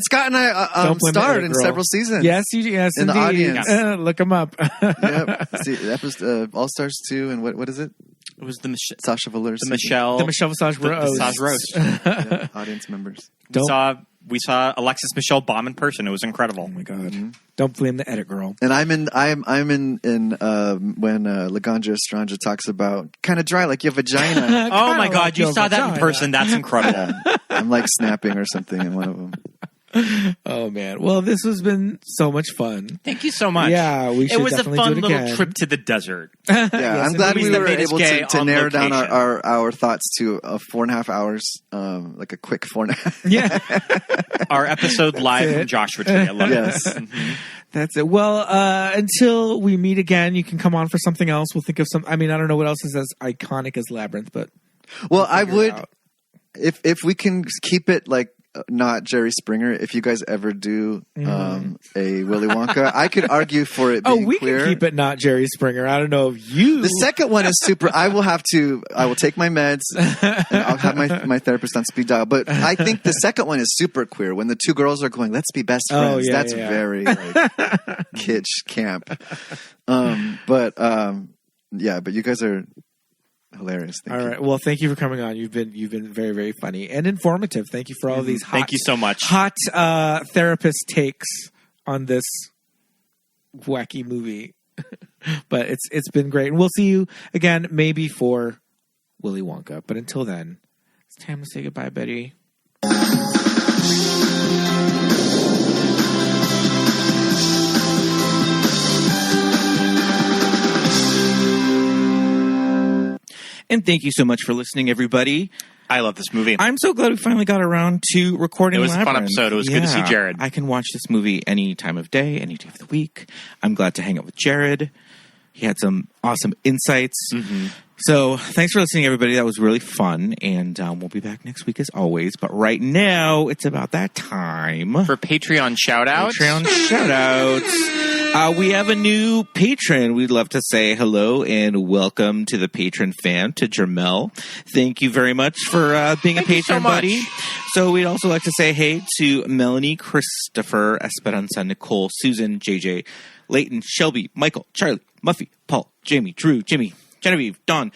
Scott and I starred in several seasons. Yes, in indeed. The audience. Look them up. Yep. See, that was All-Stars 2, and what is it? It was the Sasha Velour. The Michelle Visage roast. Yeah, audience members. We saw Alexis Michelle bomb in person. It was incredible. Oh my god! Mm-hmm. Don't blame the edit girl. And I'm in when Laganja Estranja talks about kind of dry like your vagina. Oh my god! You saw that in person. That's incredible. I'm like snapping or something in one of them. Oh man! Well, this has been so much fun. Thank you so much. Yeah, we should. It was a fun little again. Trip to the desert. Yeah, I'm glad we were able to narrow down our thoughts to 4.5 hours, like a quick 4.5. Yeah, our episode live from Joshua Tree. I love it. Mm-hmm. That's it. Well, until we meet again, you can come on for something else. We'll think of some. I mean, I don't know what else is as iconic as Labyrinth, but I would if we can keep it like. Not Jerry Springer. If you guys ever do a Willy Wonka, I could argue for it being queer. Can keep it not Jerry Springer. I don't know if you. The second one is super. I will take my meds and I'll have my therapist on speed dial. But I think the second one is super queer. When the two girls are going, let's be best friends. That's very kitsch camp. But you guys are hilarious. Thank you. Right. Well, thank you for coming on. You've been very, very funny and informative. Thank you for all these thank you so much. Hot therapist takes on this wacky movie. But it's been great. And we'll see you again maybe for Willy Wonka. But until then, it's time to say goodbye, Betty. And thank you so much for listening, everybody. I love this movie. I'm so glad we finally got around to recording Labyrinth. It was a fun episode. It was good to see Jared. I can watch this movie any time of day, any day of the week. I'm glad to hang out with Jared. He had some awesome insights. Mm-hmm. So thanks for listening, everybody. That was really fun. And we'll be back next week as always. But right now, it's about that time. For Patreon shout-outs. We have a new patron. We'd love to say hello and welcome to the patron fam, to Jermel. Thank you very much for being a patron, buddy. So we'd also like to say hey to Melanie, Christopher, Esperanza, Nicole, Susan, JJ, Leighton, Shelby, Michael, Charlie, Muffy, Paul, Jamie, Drew, Jimmy, Genevieve, Dawn,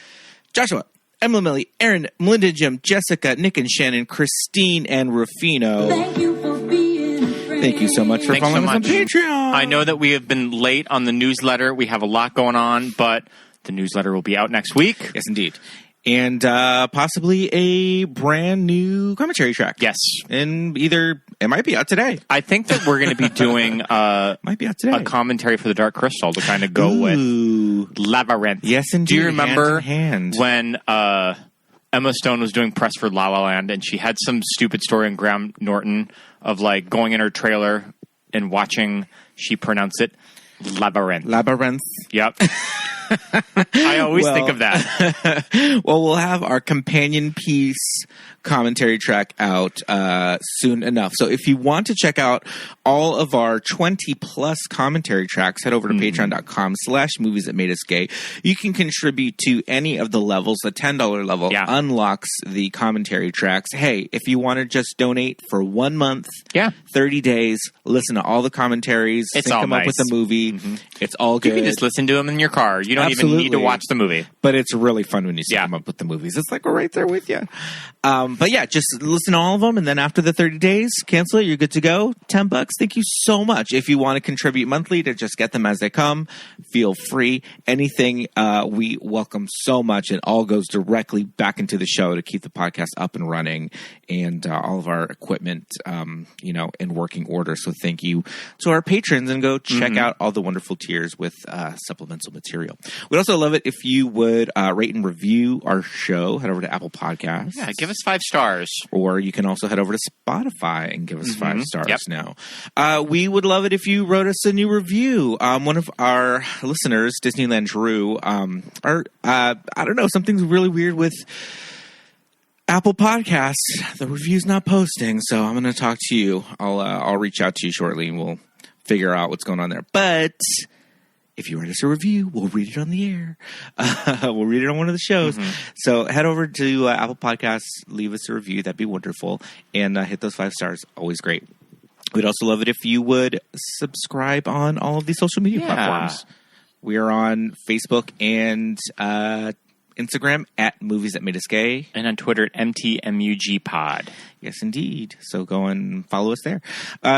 Joshua, Emma, Millie, Aaron, Melinda, Jim, Jessica, Nick and Shannon, Christine, and Rufino. Thank you for being a friend. Thank you so much for following us on Patreon. I know that we have been late on the newsletter. We have a lot going on, but the newsletter will be out next week. Yes, indeed. And possibly a brand new commentary track. Yes. And it might be out today. I think that we're going to be doing might be out today. A commentary for the Dark Crystal to kind of go with Labyrinth. Yes, indeed. Do you remember hand when Emma Stone was doing press for La La Land and she had some stupid story on Graham Norton of like going in her trailer and watching she pronounce it Labyrinth. Labyrinth. Yep. I always think of that. Well, we'll have our companion piece commentary track out soon enough. So if you want to check out all of our 20 plus commentary tracks, head over to patreon.com/movies that made us gay. You can contribute to any of the levels. The $10 level unlocks the commentary tracks. Hey, if you want to just donate for 1 month, 30 days, listen to all the commentaries, it's sync all them nice. up with the movie. Mm-hmm. It's all good. You can just listen to them in your car. You don't even need to watch the movie. But it's really fun when you sync them up with the movies. It's like we're right there with you. But yeah, just listen to all of them, and then after the 30 days, cancel it. You're good to go. $10. Thank you so much. If you want to contribute monthly to just get them as they come, feel free. Anything we welcome so much. It all goes directly back into the show to keep the podcast up and running, and all of our equipment, in working order. So thank you to our patrons, and go check out all the wonderful tiers with supplemental material. We'd also love it if you would rate and review our show. Head over to Apple Podcasts. Yeah, give us 5 stars. Or you can also head over to Spotify and give us 5 stars now. We would love it if you wrote us a new review. One of our listeners, Disneyland Drew, I don't know, something's really weird with Apple Podcasts. The review's not posting, so I'm going to talk to you. I'll reach out to you shortly, and we'll figure out what's going on there. But if you write us a review, we'll read it on the air. We'll read it on one of the shows. So head over to Apple Podcasts, leave us a review. That'd be wonderful. And hit those 5 stars. Always great. We'd also love it if you would subscribe on all of these social media platforms. We are on Facebook and Instagram at Movies That Made Us Gay. And on Twitter at MTMUG Pod. Yes, indeed. So go and follow us there.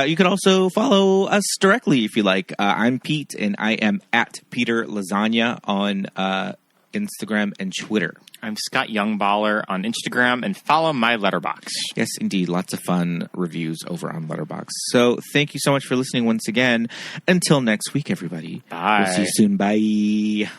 You can also follow us directly if you like. I'm Pete, and I am at Peter Lasagna on Instagram and Twitter. I'm Scott Youngballer on Instagram, and follow my Letterboxd. Yes, indeed. Lots of fun reviews over on Letterboxd. So thank you so much for listening once again. Until next week, everybody. Bye. We'll see you soon. Bye.